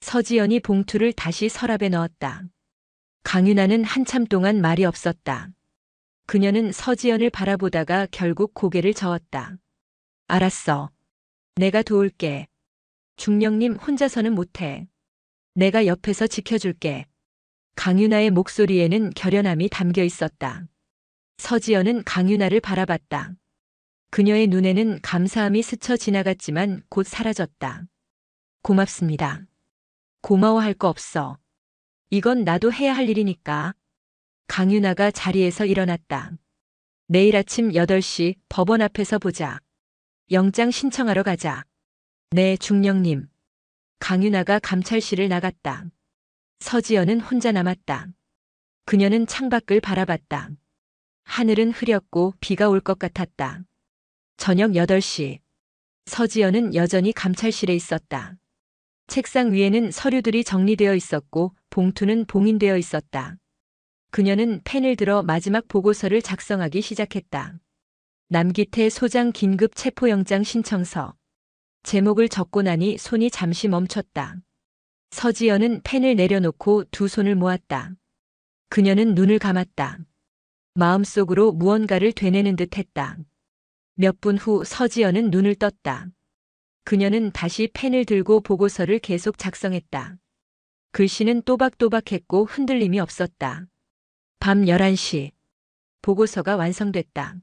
서지연이 봉투를 다시 서랍에 넣었다. 강윤아는 한참 동안 말이 없었다. 그녀는 서지연을 바라보다가 결국 고개를 저었다. 알았어. 내가 도울게. 중령님 혼자서는 못해. 내가 옆에서 지켜줄게. 강윤아의 목소리에는 결연함이 담겨 있었다. 서지연은 강윤아를 바라봤다. 그녀의 눈에는 감사함이 스쳐 지나갔지만 곧 사라졌다. 고맙습니다. 고마워할 거 없어. 이건 나도 해야 할 일이니까. 강윤아가 자리에서 일어났다. 내일 아침 8시 법원 앞에서 보자. 영장 신청하러 가자. 네, 중령님. 강윤아가 감찰실을 나갔다. 서지연은 혼자 남았다. 그녀는 창밖을 바라봤다. 하늘은 흐렸고 비가 올 것 같았다. 저녁 8시. 서지연은 여전히 감찰실에 있었다. 책상 위에는 서류들이 정리되어 있었고 봉투는 봉인되어 있었다. 그녀는 펜을 들어 마지막 보고서를 작성하기 시작했다. 남기태 소장 긴급 체포영장 신청서. 제목을 적고 나니 손이 잠시 멈췄다. 서지연은 펜을 내려놓고 두 손을 모았다. 그녀는 눈을 감았다. 마음속으로 무언가를 되뇌는 듯 했다. 몇 분 후 서지연은 눈을 떴다. 그녀는 다시 펜을 들고 보고서를 계속 작성했다. 글씨는 또박또박했고 흔들림이 없었다. 밤 11시. 보고서가 완성됐다.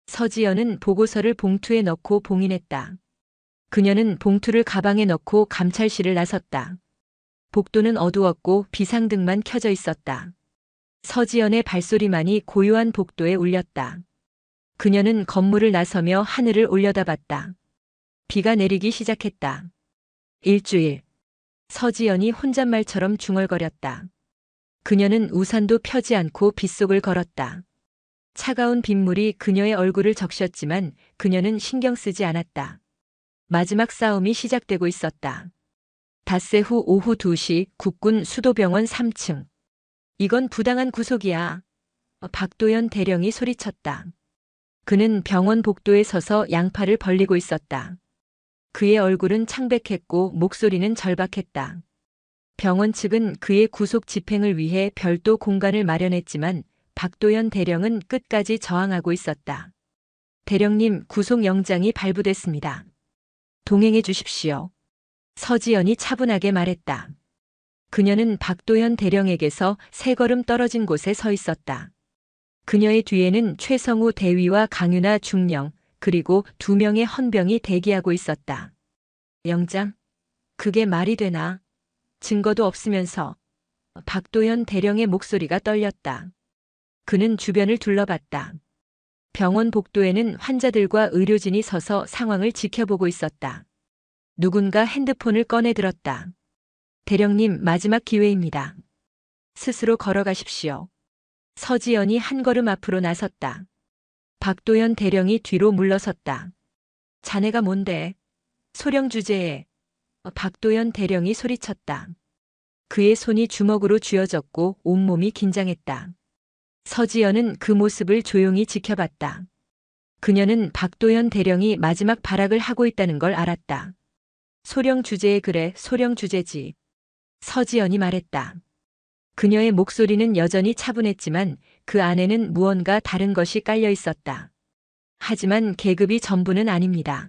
서지연은 보고서를 봉투에 넣고 봉인했다. 그녀는 봉투를 가방에 넣고 감찰실을 나섰다. 복도는 어두웠고 비상등만 켜져 있었다. 서지연의 발소리만이 고요한 복도에 울렸다. 그녀는 건물을 나서며 하늘을 올려다봤다. 비가 내리기 시작했다. 일주일. 서지연이 혼잣말처럼 중얼거렸다. 그녀는 우산도 펴지 않고 빗속을 걸었다. 차가운 빗물이 그녀의 얼굴을 적셨지만 그녀는 신경 쓰지 않았다. 마지막 싸움이 시작되고 있었다. 닷새 후 오후 2시 국군 수도병원 3층. 이건 부당한 구속이야. 박도연 대령이 소리쳤다. 그는 병원 복도에 서서 양팔을 벌리고 있었다. 그의 얼굴은 창백했고 목소리는 절박했다. 병원 측은 그의 구속 집행을 위해 별도 공간을 마련했지만 박도연 대령은 끝까지 저항하고 있었다. 대령님, 구속영장이 발부됐습니다. 동행해 주십시오. 서지연이 차분하게 말했다. 그녀는 박도연 대령에게서 3걸음 떨어진 곳에 서 있었다. 그녀의 뒤에는 최성우 대위와 강윤아 중령, 그리고 2명의 헌병이 대기하고 있었다. 영장? 그게 말이 되나? 증거도 없으면서. 박도연 대령의 목소리가 떨렸다. 그는 주변을 둘러봤다. 병원 복도에는 환자들과 의료진이 서서 상황을 지켜보고 있었다. 누군가 핸드폰을 꺼내 들었다. 대령님, 마지막 기회입니다. 스스로 걸어가십시오. 서지연이 한 걸음 앞으로 나섰다. 박도연 대령이 뒤로 물러섰다. 자네가 뭔데? 소령 주제에. 박도연 대령이 소리쳤다. 그의 손이 주먹으로 쥐어졌고 온몸이 긴장했다. 서지연은 그 모습을 조용히 지켜봤다. 그녀는 박도연 대령이 마지막 발악을 하고 있다는 걸 알았다. 소령 주제에. 그래, 소령 주제지. 서지연이 말했다. 그녀의 목소리는 여전히 차분했지만 그 안에는 무언가 다른 것이 깔려 있었다. 하지만 계급이 전부는 아닙니다.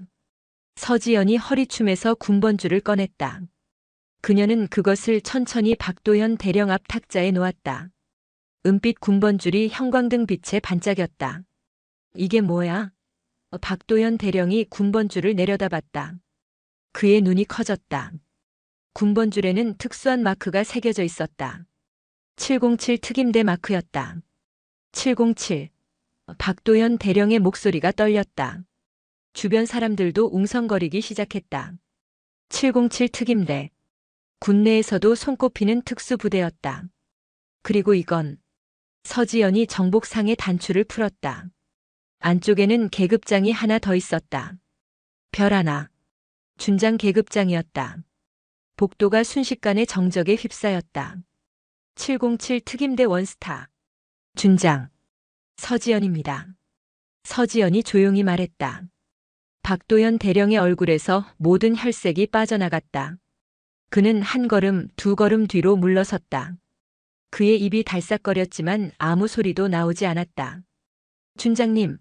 서지연이 허리춤에서 군번줄을 꺼냈다. 그녀는 그것을 천천히 박도연 대령 앞 탁자에 놓았다. 은빛 군번줄이 형광등 빛에 반짝였다. 이게 뭐야? 박도연 대령이 군번줄을 내려다봤다. 그의 눈이 커졌다. 군번줄에는 특수한 마크가 새겨져 있었다. 707 특임대 마크였다. 707. 박도연 대령의 목소리가 떨렸다. 주변 사람들도 웅성거리기 시작했다. 707 특임대. 군내에서도 손꼽히는 특수부대였다. 그리고 이건 서지연이 정복상의 단추를 풀었다. 안쪽에는 계급장이 하나 더 있었다. 별 하나. 준장 계급장이었다. 복도가 순식간에 정적에 휩싸였다. 707 특임대 원스타. 준장. 서지연입니다. 서지연이 조용히 말했다. 박도연 대령의 얼굴에서 모든 혈색이 빠져나갔다. 그는 한 걸음, 두 걸음 뒤로 물러섰다. 그의 입이 달싹거렸지만 아무 소리도 나오지 않았다. 준장님.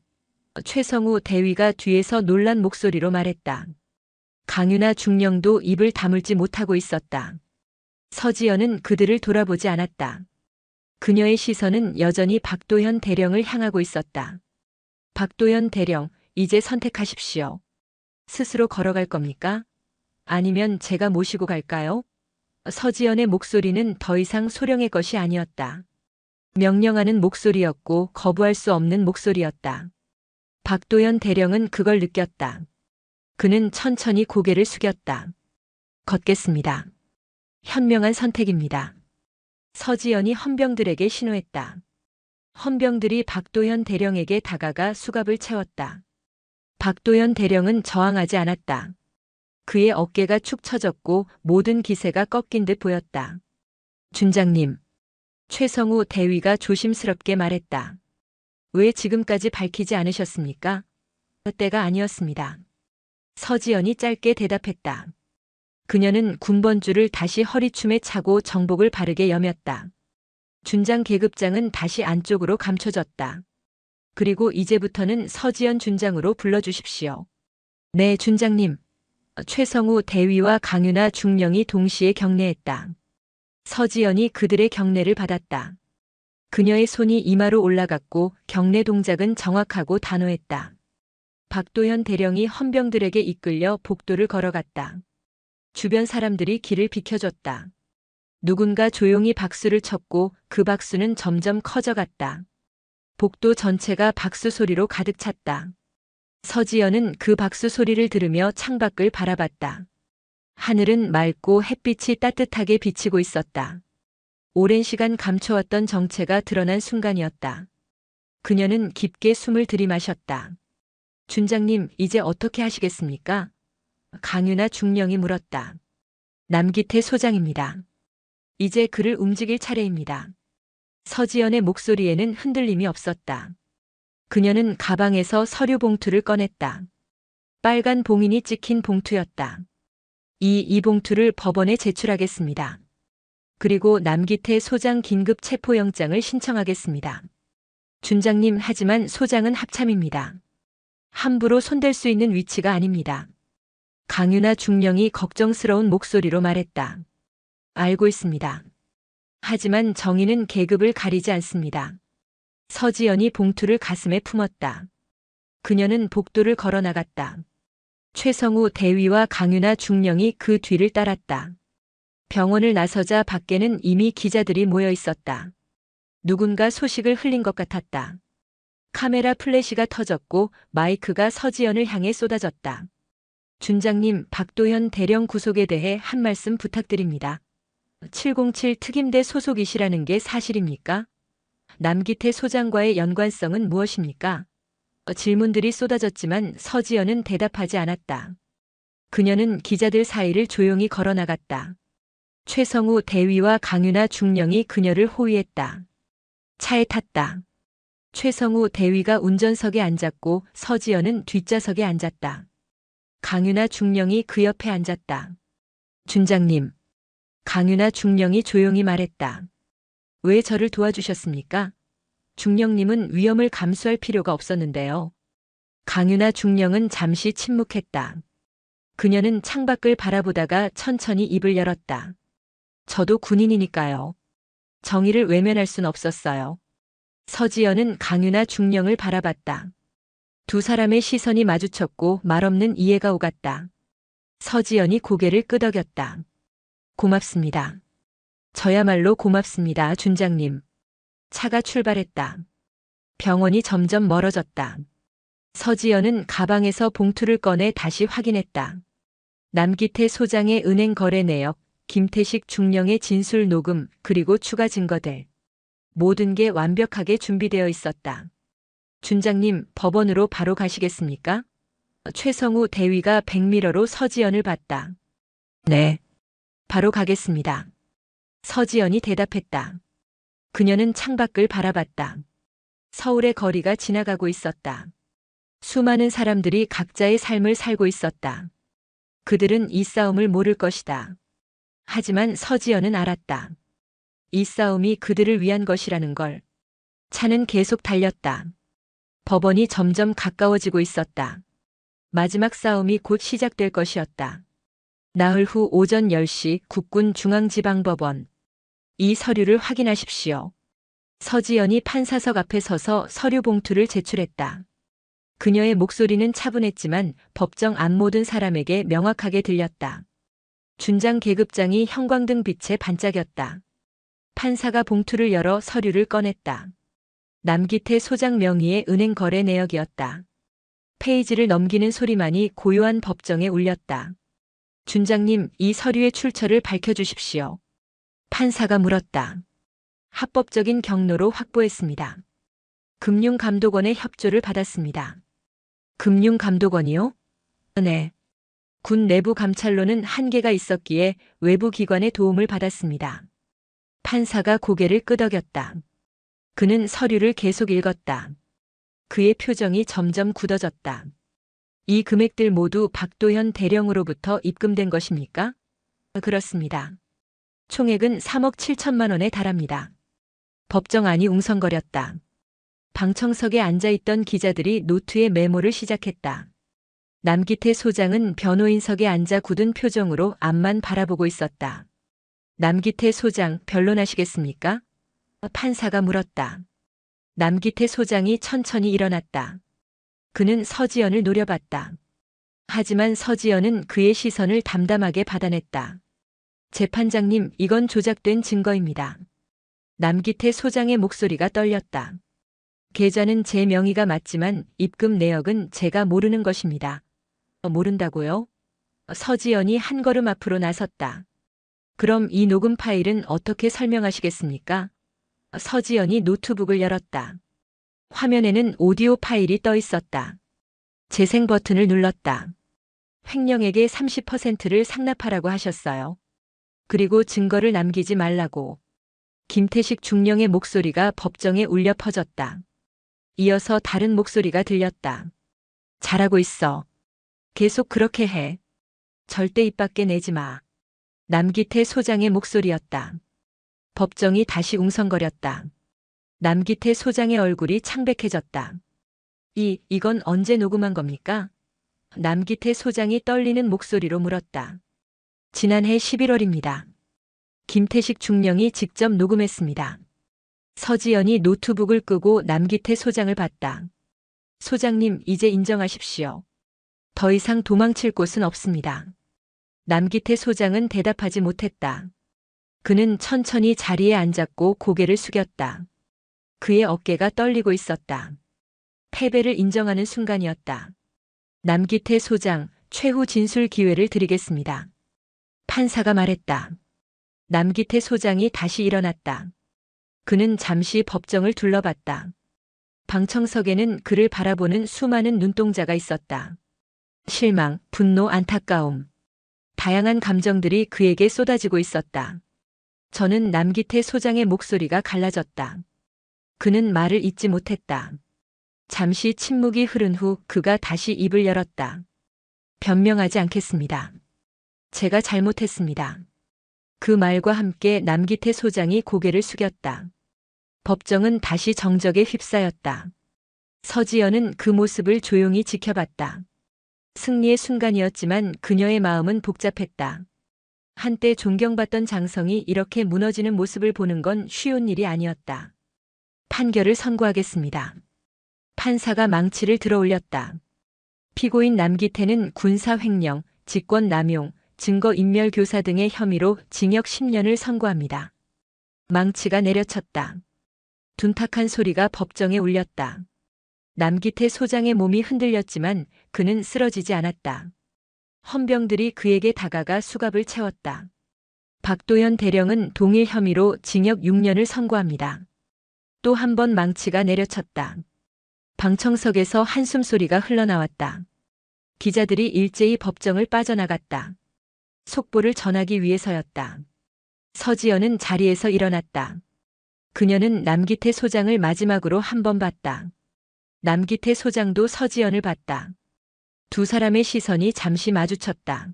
최성우 대위가 뒤에서 놀란 목소리로 말했다. 강유나 중령도 입을 다물지 못하고 있었다. 서지연은 그들을 돌아보지 않았다. 그녀의 시선은 여전히 박도연 대령을 향하고 있었다. 박도연 대령, 이제 선택하십시오. 스스로 걸어갈 겁니까? 아니면 제가 모시고 갈까요? 서지연의 목소리는 더 이상 소령의 것이 아니었다. 명령하는 목소리였고 거부할 수 없는 목소리였다. 박도연 대령은 그걸 느꼈다. 그는 천천히 고개를 숙였다. 걷겠습니다. 현명한 선택입니다. 서지연이 헌병들에게 신호했다. 헌병들이 박도연 대령에게 다가가 수갑을 채웠다. 박도연 대령은 저항하지 않았다. 그의 어깨가 축 처졌고 모든 기세가 꺾인 듯 보였다. 준장님. 최성우 대위가 조심스럽게 말했다. 왜 지금까지 밝히지 않으셨습니까? 때가 아니었습니다. 서지연이 짧게 대답했다. 그녀는 군번줄을 다시 허리춤에 차고 정복을 바르게 여몄다. 준장 계급장은 다시 안쪽으로 감춰졌다. 그리고 이제부터는 서지연 준장으로 불러주십시오. 네, 준장님. 최성우 대위와 강유나 중령이 동시에 경례했다. 서지연이 그들의 경례를 받았다. 그녀의 손이 이마로 올라갔고 경례 동작은 정확하고 단호했다. 박도연 대령이 헌병들에게 이끌려 복도를 걸어갔다. 주변 사람들이 길을 비켜줬다. 누군가 조용히 박수를 쳤고 그 박수는 점점 커져갔다. 복도 전체가 박수 소리로 가득 찼다. 서지연은 그 박수 소리를 들으며 창밖을 바라봤다. 하늘은 맑고 햇빛이 따뜻하게 비치고 있었다. 오랜 시간 감춰왔던 정체가 드러난 순간이었다. 그녀는 깊게 숨을 들이마셨다. 준장님, 이제 어떻게 하시겠습니까? 강유나 중령이 물었다. 남기태 소장입니다. 이제 그를 움직일 차례입니다. 서지연의 목소리에는 흔들림이 없었다. 그녀는 가방에서 서류 봉투를 꺼냈다. 빨간 봉인이 찍힌 봉투였다. 이 봉투를 법원에 제출하겠습니다. 그리고 남기태 소장 긴급 체포영장을 신청하겠습니다. 준장님, 하지만 소장은 합참입니다. 함부로 손댈 수 있는 위치가 아닙니다. 강유나 중령이 걱정스러운 목소리로 말했다. 알고 있습니다. 하지만 정의는 계급을 가리지 않습니다. 서지연이 봉투를 가슴에 품었다. 그녀는 복도를 걸어 나갔다. 최성우 대위와 강유나 중령이 그 뒤를 따랐다. 병원을 나서자 밖에는 이미 기자들이 모여 있었다. 누군가 소식을 흘린 것 같았다. 카메라 플래시가 터졌고 마이크가 서지연을 향해 쏟아졌다. 준장님, 박도현 대령 구속에 대해 한 말씀 부탁드립니다. 707 특임대 소속이시라는 게 사실입니까? 남기태 소장과의 연관성은 무엇입니까? 질문들이 쏟아졌지만 서지연은 대답하지 않았다. 그녀는 기자들 사이를 조용히 걸어나갔다. 최성우 대위와 강윤아 중령이 그녀를 호위했다. 차에 탔다. 최성우 대위가 운전석에 앉았고 서지연은 뒷좌석에 앉았다. 강윤아 중령이 그 옆에 앉았다. 준장님. 강윤아 중령이 조용히 말했다. 왜 저를 도와주셨습니까? 중령님은 위험을 감수할 필요가 없었는데요. 강윤아 중령은 잠시 침묵했다. 그녀는 창밖을 바라보다가 천천히 입을 열었다. 저도 군인이니까요. 정의를 외면할 순 없었어요. 서지연은 강윤아 중령을 바라봤다. 두 사람의 시선이 마주쳤고 말없는 이해가 오갔다. 서지연이 고개를 끄덕였다. 고맙습니다. 저야말로 고맙습니다, 준장님. 차가 출발했다. 병원이 점점 멀어졌다. 서지연은 가방에서 봉투를 꺼내 다시 확인했다. 남기태 소장의 은행 거래 내역, 김태식 중령의 진술 녹음, 그리고 추가 증거들. 모든 게 완벽하게 준비되어 있었다. 준장님, 법원으로 바로 가시겠습니까? 최성우 대위가 백미러로 서지연을 봤다. 네. 바로 가겠습니다. 서지연이 대답했다. 그녀는 창밖을 바라봤다. 서울의 거리가 지나가고 있었다. 수많은 사람들이 각자의 삶을 살고 있었다. 그들은 이 싸움을 모를 것이다. 하지만 서지연은 알았다. 이 싸움이 그들을 위한 것이라는 걸. 차는 계속 달렸다. 법원이 점점 가까워지고 있었다. 마지막 싸움이 곧 시작될 것이었다. 나흘 후 오전 10시 국군중앙지방법원. 이 서류를 확인하십시오. 서지연이 판사석 앞에 서서 서류 봉투를 제출했다. 그녀의 목소리는 차분했지만 법정 앞 모든 사람에게 명확하게 들렸다. 준장 계급장이 형광등 빛에 반짝였다. 판사가 봉투를 열어 서류를 꺼냈다. 남기태 소장 명의의 은행 거래 내역이었다. 페이지를 넘기는 소리만이 고요한 법정에 울렸다. 준장님, 이 서류의 출처를 밝혀주십시오. 판사가 물었다. 합법적인 경로로 확보했습니다. 금융감독원의 협조를 받았습니다. 금융감독원이요? 네. 군 내부 감찰로는 한계가 있었기에 외부 기관의 도움을 받았습니다. 판사가 고개를 끄덕였다. 그는 서류를 계속 읽었다. 그의 표정이 점점 굳어졌다. 이 금액들 모두 박도현 대령으로부터 입금된 것입니까? 그렇습니다. 총액은 3억 7천만 원에 달합니다. 법정 안이 웅성거렸다. 방청석에 앉아있던 기자들이 노트에 메모를 시작했다. 남기태 소장은 변호인석에 앉아 굳은 표정으로 앞만 바라보고 있었다. 남기태 소장, 변론하시겠습니까? 판사가 물었다. 남기태 소장이 천천히 일어났다. 그는 서지연을 노려봤다. 하지만 서지연은 그의 시선을 담담하게 받아냈다. 재판장님, 이건 조작된 증거입니다. 남기태 소장의 목소리가 떨렸다. 계좌는 제 명의가 맞지만 입금 내역은 제가 모르는 것입니다. 모른다고요? 서지연이 한 걸음 앞으로 나섰다. 그럼 이 녹음 파일은 어떻게 설명하시겠습니까? 서지연이 노트북을 열었다. 화면에는 오디오 파일이 떠 있었다. 재생 버튼을 눌렀다. 횡령액의 30%를 상납하라고 하셨어요. 그리고 증거를 남기지 말라고. 김태식 중령의 목소리가 법정에 울려 퍼졌다. 이어서 다른 목소리가 들렸다. 잘하고 있어. 계속 그렇게 해. 절대 입 밖에 내지 마. 남기태 소장의 목소리였다. 법정이 다시 웅성거렸다. 남기태 소장의 얼굴이 창백해졌다. 이건 언제 녹음한 겁니까? 남기태 소장이 떨리는 목소리로 물었다. 지난해 11월입니다. 김태식 중령이 직접 녹음했습니다. 서지연이 노트북을 끄고 남기태 소장을 봤다. 소장님, 이제 인정하십시오. 더 이상 도망칠 곳은 없습니다. 남기태 소장은 대답하지 못했다. 그는 천천히 자리에 앉았고 고개를 숙였다. 그의 어깨가 떨리고 있었다. 패배를 인정하는 순간이었다. 남기태 소장, 최후 진술 기회를 드리겠습니다. 판사가 말했다. 남기태 소장이 다시 일어났다. 그는 잠시 법정을 둘러봤다. 방청석에는 그를 바라보는 수많은 눈동자가 있었다. 실망, 분노, 안타까움. 다양한 감정들이 그에게 쏟아지고 있었다. 저는 남기태 소장의 목소리가 갈라졌다. 그는 말을 잇지 못했다. 잠시 침묵이 흐른 후 그가 다시 입을 열었다. 변명하지 않겠습니다. 제가 잘못했습니다. 그 말과 함께 남기태 소장이 고개를 숙였다. 법정은 다시 정적에 휩싸였다. 서지연은 그 모습을 조용히 지켜봤다. 승리의 순간이었지만 그녀의 마음은 복잡했다. 한때 존경받던 장성이 이렇게 무너지는 모습을 보는 건 쉬운 일이 아니었다. 판결을 선고하겠습니다. 판사가 망치를 들어올렸다. 피고인 남기태는 군사횡령, 직권남용, 증거인멸교사 등의 혐의로 징역 10년을 선고합니다. 망치가 내려쳤다. 둔탁한 소리가 법정에 울렸다. 남기태 소장의 몸이 흔들렸지만 그는 쓰러지지 않았다. 헌병들이 그에게 다가가 수갑을 채웠다. 박도현 대령은 동일 혐의로 징역 6년을 선고합니다. 또 한 번 망치가 내려쳤다. 방청석에서 한숨소리가 흘러나왔다. 기자들이 일제히 법정을 빠져나갔다. 속보를 전하기 위해서였다. 서지연은 자리에서 일어났다. 그녀는 남기태 소장을 마지막으로 한 번 봤다. 남기태 소장도 서지연을 봤다. 두 사람의 시선이 잠시 마주쳤다.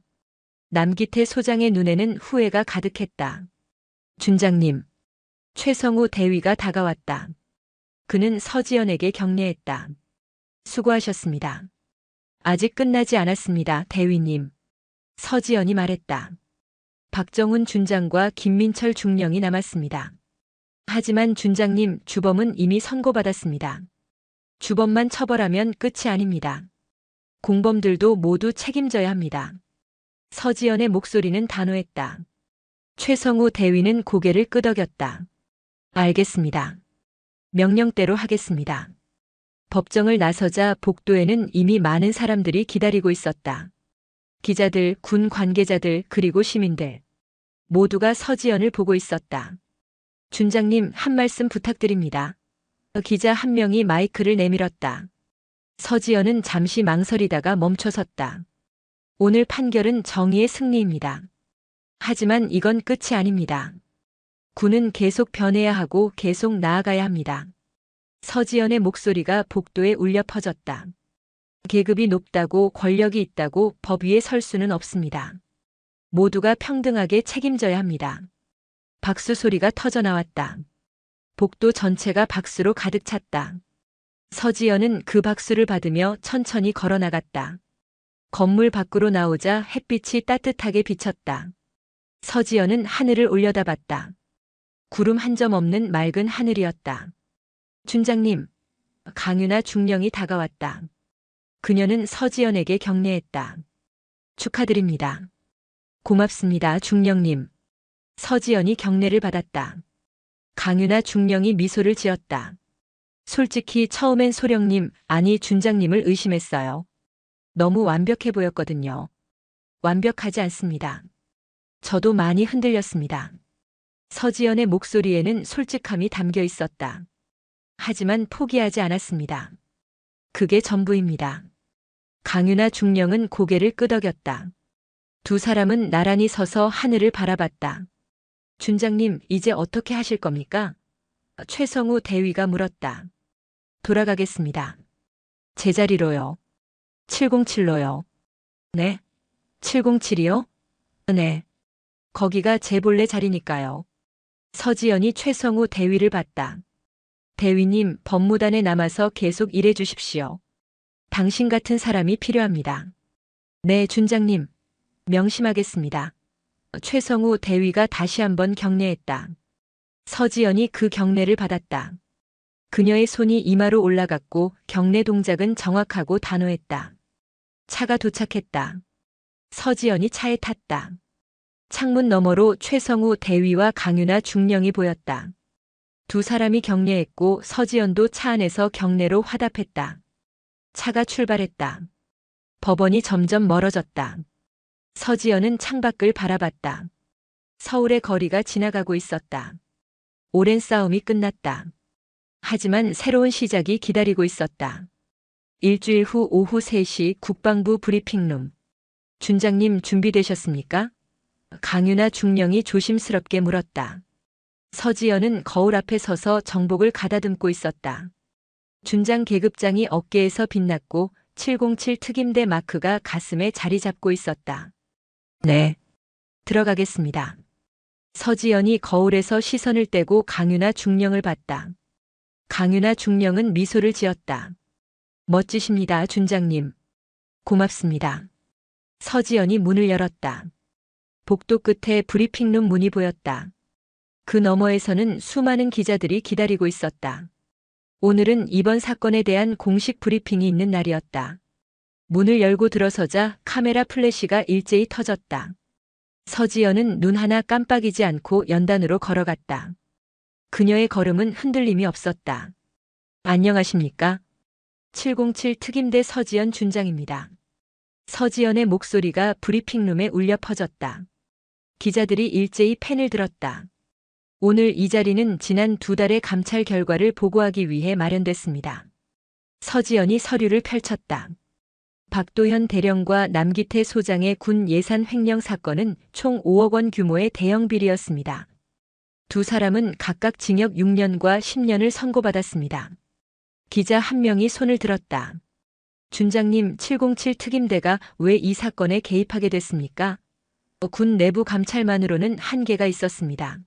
남기태 소장의 눈에는 후회가 가득했다. 준장님. 최성우 대위가 다가왔다. 그는 서지연에게 격려했다. 수고하셨습니다. 아직 끝나지 않았습니다, 대위님. 서지연이 말했다. 박정훈 준장과 김민철 중령이 남았습니다. 하지만 준장님, 주범은 이미 선고받았습니다. 주범만 처벌하면 끝이 아닙니다. 공범들도 모두 책임져야 합니다. 서지연의 목소리는 단호했다. 최성우 대위는 고개를 끄덕였다. 알겠습니다. 명령대로 하겠습니다. 법정을 나서자 복도에는 이미 많은 사람들이 기다리고 있었다. 기자들, 군 관계자들, 그리고 시민들. 모두가 서지연을 보고 있었다. 준장님, 한 말씀 부탁드립니다. 기자 한 명이 마이크를 내밀었다. 서지연은 잠시 망설이다가 멈춰섰다. 오늘 판결은 정의의 승리입니다. 하지만 이건 끝이 아닙니다. 군은 계속 변해야 하고 계속 나아가야 합니다. 서지연의 목소리가 복도에 울려 퍼졌다. 계급이 높다고 권력이 있다고 법 위에 설 수는 없습니다. 모두가 평등하게 책임져야 합니다. 박수 소리가 터져 나왔다. 복도 전체가 박수로 가득 찼다. 서지연은 그 박수를 받으며 천천히 걸어 나갔다. 건물 밖으로 나오자 햇빛이 따뜻하게 비쳤다. 서지연은 하늘을 올려다봤다. 구름 한 점 없는 맑은 하늘이었다. 준장님, 강유나 중령이 다가왔다. 그녀는 서지연에게 격려했다. 축하드립니다. 고맙습니다, 중령님. 서지연이 격려를 받았다. 강유나 중령이 미소를 지었다. 솔직히 처음엔 소령님, 아니 준장님을 의심했어요. 너무 완벽해 보였거든요. 완벽하지 않습니다. 저도 많이 흔들렸습니다. 서지연의 목소리에는 솔직함이 담겨 있었다. 하지만 포기하지 않았습니다. 그게 전부입니다. 강유나 중령은 고개를 끄덕였다. 두 사람은 나란히 서서 하늘을 바라봤다. 준장님, 이제 어떻게 하실 겁니까? 최성우 대위가 물었다. 돌아가겠습니다. 제자리로요. 707로요. 네. 707이요? 네. 거기가 제 본래 자리니까요. 서지연이 최성우 대위를 봤다. 대위님, 법무단에 남아서 계속 일해 주십시오. 당신 같은 사람이 필요합니다. 네, 준장님. 명심하겠습니다. 최성우 대위가 다시 한번 격려했다. 서지연이 그 격려를 받았다. 그녀의 손이 이마로 올라갔고 격려 동작은 정확하고 단호했다. 차가 도착했다. 서지연이 차에 탔다. 창문 너머로 최성우 대위와 강유나 중령이 보였다. 두 사람이 격려했고 서지연도 차 안에서 격려로 화답했다. 차가 출발했다. 법원이 점점 멀어졌다. 서지연은 창밖을 바라봤다. 서울의 거리가 지나가고 있었다. 오랜 싸움이 끝났다. 하지만 새로운 시작이 기다리고 있었다. 일주일 후 오후 3시 국방부 브리핑룸. 준장님 준비되셨습니까? 강유나 중령이 조심스럽게 물었다. 서지연은 거울 앞에 서서 정복을 가다듬고 있었다. 준장 계급장이 어깨에서 빛났고 707 특임대 마크가 가슴에 자리 잡고 있었다. 네. 들어가겠습니다. 서지연이 거울에서 시선을 떼고 강유나 중령을 봤다. 강유나 중령은 미소를 지었다. 멋지십니다, 준장님. 고맙습니다. 서지연이 문을 열었다. 복도 끝에 브리핑룸 문이 보였다. 그 너머에서는 수많은 기자들이 기다리고 있었다. 오늘은 이번 사건에 대한 공식 브리핑이 있는 날이었다. 문을 열고 들어서자 카메라 플래시가 일제히 터졌다. 서지연은 눈 하나 깜빡이지 않고 연단으로 걸어갔다. 그녀의 걸음은 흔들림이 없었다. 안녕하십니까? 707 특임대 서지연 준장입니다. 서지연의 목소리가 브리핑룸에 울려 퍼졌다. 기자들이 일제히 펜을 들었다. 오늘 이 자리는 지난 2달의 감찰 결과를 보고하기 위해 마련됐습니다. 서지연이 서류를 펼쳤다. 박도현 대령과 남기태 소장의 군 예산 횡령 사건은 총 5억 원 규모의 대형 비리였습니다. 두 사람은 각각 징역 6년과 10년을 선고받았습니다. 기자 한 명이 손을 들었다. 준장님, 707 특임대가 왜 이 사건에 개입하게 됐습니까? 군 내부 감찰만으로는 한계가 있었습니다.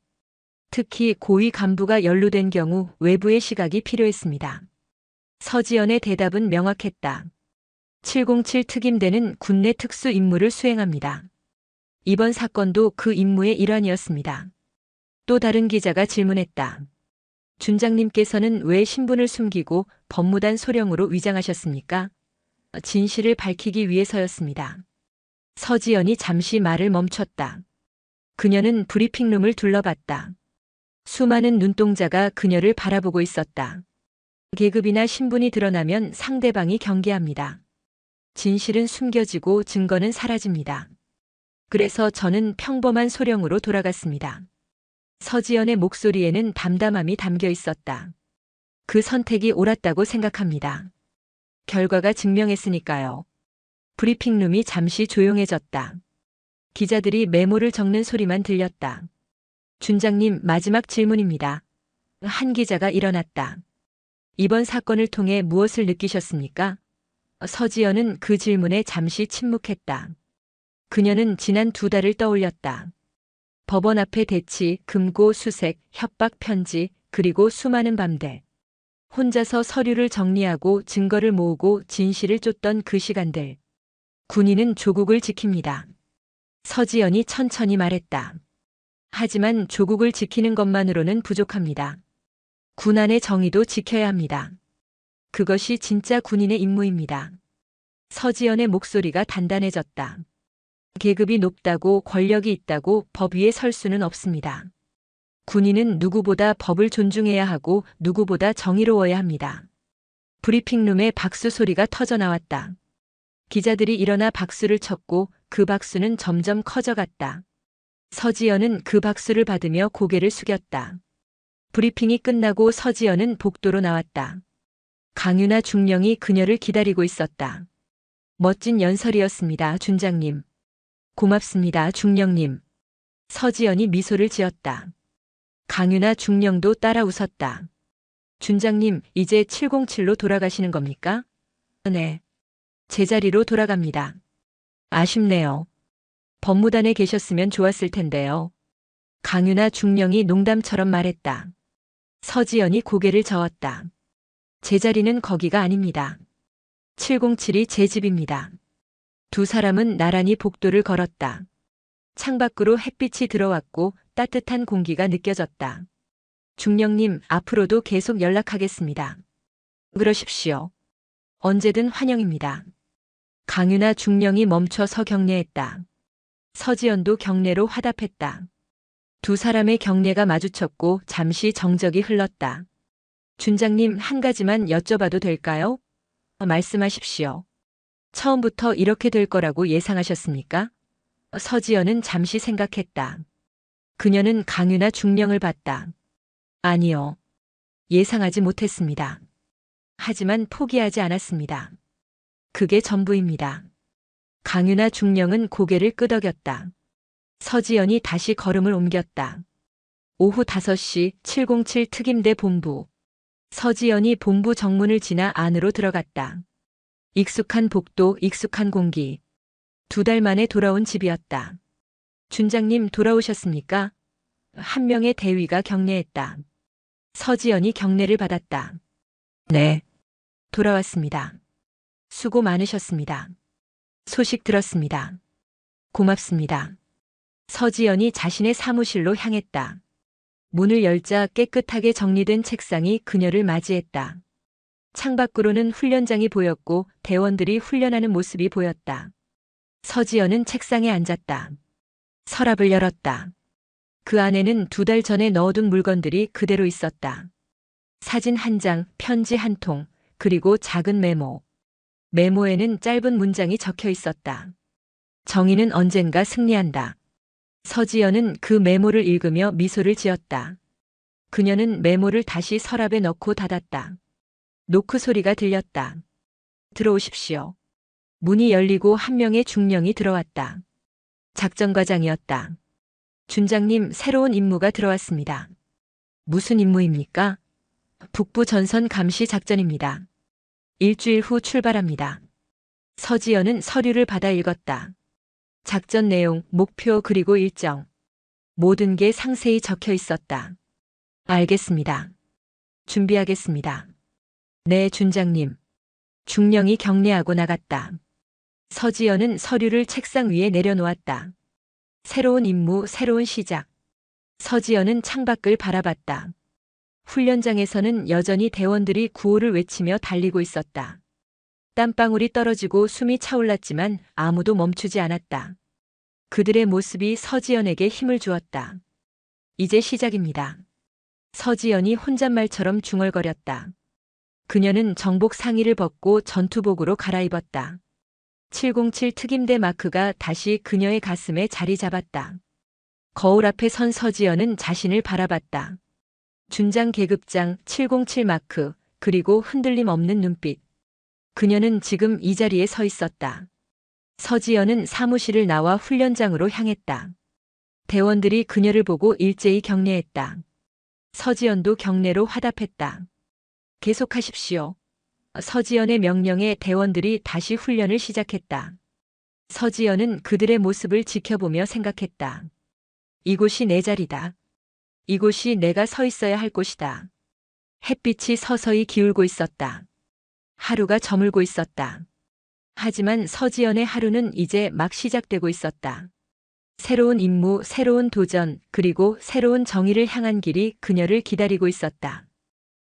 특히 고위 간부가 연루된 경우 외부의 시각이 필요했습니다. 서지연의 대답은 명확했다. 707 특임대는 군내 특수 임무를 수행합니다. 이번 사건도 그 임무의 일환이었습니다. 또 다른 기자가 질문했다. 준장님께서는 왜 신분을 숨기고 법무단 소령으로 위장하셨습니까? 진실을 밝히기 위해서였습니다. 서지연이 잠시 말을 멈췄다. 그녀는 브리핑룸을 둘러봤다. 수많은 눈동자가 그녀를 바라보고 있었다. 계급이나 신분이 드러나면 상대방이 경계합니다. 진실은 숨겨지고 증거는 사라집니다. 그래서 저는 평범한 소령으로 돌아갔습니다. 서지연의 목소리에는 담담함이 담겨 있었다. 그 선택이 옳았다고 생각합니다. 결과가 증명했으니까요. 브리핑룸이 잠시 조용해졌다. 기자들이 메모를 적는 소리만 들렸다. 준장님, 마지막 질문입니다. 한 기자가 일어났다. 이번 사건을 통해 무엇을 느끼셨습니까? 서지연은 그 질문에 잠시 침묵했다. 그녀는 지난 2달을 떠올렸다. 법원 앞의 대치, 금고, 수색, 협박 편지, 그리고 수많은 밤들. 혼자서 서류를 정리하고 증거를 모으고 진실을 쫓던 그 시간들. 군인은 조국을 지킵니다. 서지연이 천천히 말했다. 하지만 조국을 지키는 것만으로는 부족합니다. 군 안의 정의도 지켜야 합니다. 그것이 진짜 군인의 임무입니다. 서지연의 목소리가 단단해졌다. 계급이 높다고 권력이 있다고 법 위에 설 수는 없습니다. 군인은 누구보다 법을 존중해야 하고 누구보다 정의로워야 합니다. 브리핑룸에 박수 소리가 터져 나왔다. 기자들이 일어나 박수를 쳤고 그 박수는 점점 커져갔다. 서지연은 그 박수를 받으며 고개를 숙였다. 브리핑이 끝나고 서지연은 복도로 나왔다. 강유나 중령이 그녀를 기다리고 있었다. 멋진 연설이었습니다, 준장님. 고맙습니다, 중령님. 서지연이 미소를 지었다. 강유나 중령도 따라 웃었다. 준장님, 이제 707로 돌아가시는 겁니까? 네. 제자리로 돌아갑니다. 아쉽네요. 법무단에 계셨으면 좋았을 텐데요. 강유나 중령이 농담처럼 말했다. 서지연이 고개를 저었다. 제자리는 거기가 아닙니다. 707이 제 집입니다. 두 사람은 나란히 복도를 걸었다. 창밖으로 햇빛이 들어왔고 따뜻한 공기가 느껴졌다. 중령님, 앞으로도 계속 연락하겠습니다. 그러십시오. 언제든 환영입니다. 강유나 중령이 멈춰서 경례했다. 서지연도 경례로 화답했다. 두 사람의 경례가 마주쳤고 잠시 정적이 흘렀다. 준장님, 한 가지만 여쭤봐도 될까요? 말씀하십시오. 처음부터 이렇게 될 거라고 예상하셨습니까? 서지연은 잠시 생각했다. 그녀는 강유나 중령을 봤다. 아니요. 예상하지 못했습니다. 하지만 포기하지 않았습니다. 그게 전부입니다. 강유나 중령은 고개를 끄덕였다. 서지연이 다시 걸음을 옮겼다. 오후 5시 707 특임대 본부. 서지연이 본부 정문을 지나 안으로 들어갔다. 익숙한 복도, 익숙한 공기. 2달 만에 돌아온 집이었다. 준장님 돌아오셨습니까? 한 명의 대위가 격려했다. 서지연이 격려를 받았다. 네. 돌아왔습니다. 수고 많으셨습니다. 소식 들었습니다. 고맙습니다. 서지연이 자신의 사무실로 향했다. 문을 열자 깨끗하게 정리된 책상이 그녀를 맞이했다. 창밖으로는 훈련장이 보였고 대원들이 훈련하는 모습이 보였다. 서지연은 책상에 앉았다. 서랍을 열었다. 그 안에는 2달 전에 넣어둔 물건들이 그대로 있었다. 사진 1장, 편지 1통, 그리고 작은 메모. 메모에는 짧은 문장이 적혀 있었다. 정의는 언젠가 승리한다. 서지연은 그 메모를 읽으며 미소를 지었다. 그녀는 메모를 다시 서랍에 넣고 닫았다. 노크 소리가 들렸다. 들어오십시오. 문이 열리고 한 명의 중령이 들어왔다. 작전과장이었다. 준장님, 새로운 임무가 들어왔습니다. 무슨 임무입니까? 북부 전선 감시 작전입니다. 일주일 후 출발합니다. 서지연은 서류를 받아 읽었다. 작전 내용, 목표 그리고 일정. 모든 게 상세히 적혀 있었다. 알겠습니다. 준비하겠습니다. 네, 준장님. 중령이 격려하고 나갔다. 서지연은 서류를 책상 위에 내려놓았다. 새로운 임무, 새로운 시작. 서지연은 창밖을 바라봤다. 훈련장에서는 여전히 대원들이 구호를 외치며 달리고 있었다. 땀방울이 떨어지고 숨이 차올랐지만 아무도 멈추지 않았다. 그들의 모습이 서지연에게 힘을 주었다. 이제 시작입니다. 서지연이 혼잣말처럼 중얼거렸다. 그녀는 정복 상의를 벗고 전투복으로 갈아입었다. 707 특임대 마크가 다시 그녀의 가슴에 자리 잡았다. 거울 앞에 선 서지연은 자신을 바라봤다. 준장 계급장 707 마크, 그리고 흔들림 없는 눈빛. 그녀는 지금 이 자리에 서 있었다. 서지연은 사무실을 나와 훈련장으로 향했다. 대원들이 그녀를 보고 일제히 격려했다. 서지연도 격려로 화답했다. 계속하십시오. 서지연의 명령에 대원들이 다시 훈련을 시작했다. 서지연은 그들의 모습을 지켜보며 생각했다. 이곳이 내 자리다. 이곳이 내가 서 있어야 할 곳이다. 햇빛이 서서히 기울고 있었다. 하루가 저물고 있었다. 하지만 서지연의 하루는 이제 막 시작되고 있었다. 새로운 임무, 새로운 도전, 그리고 새로운 정의를 향한 길이 그녀를 기다리고 있었다.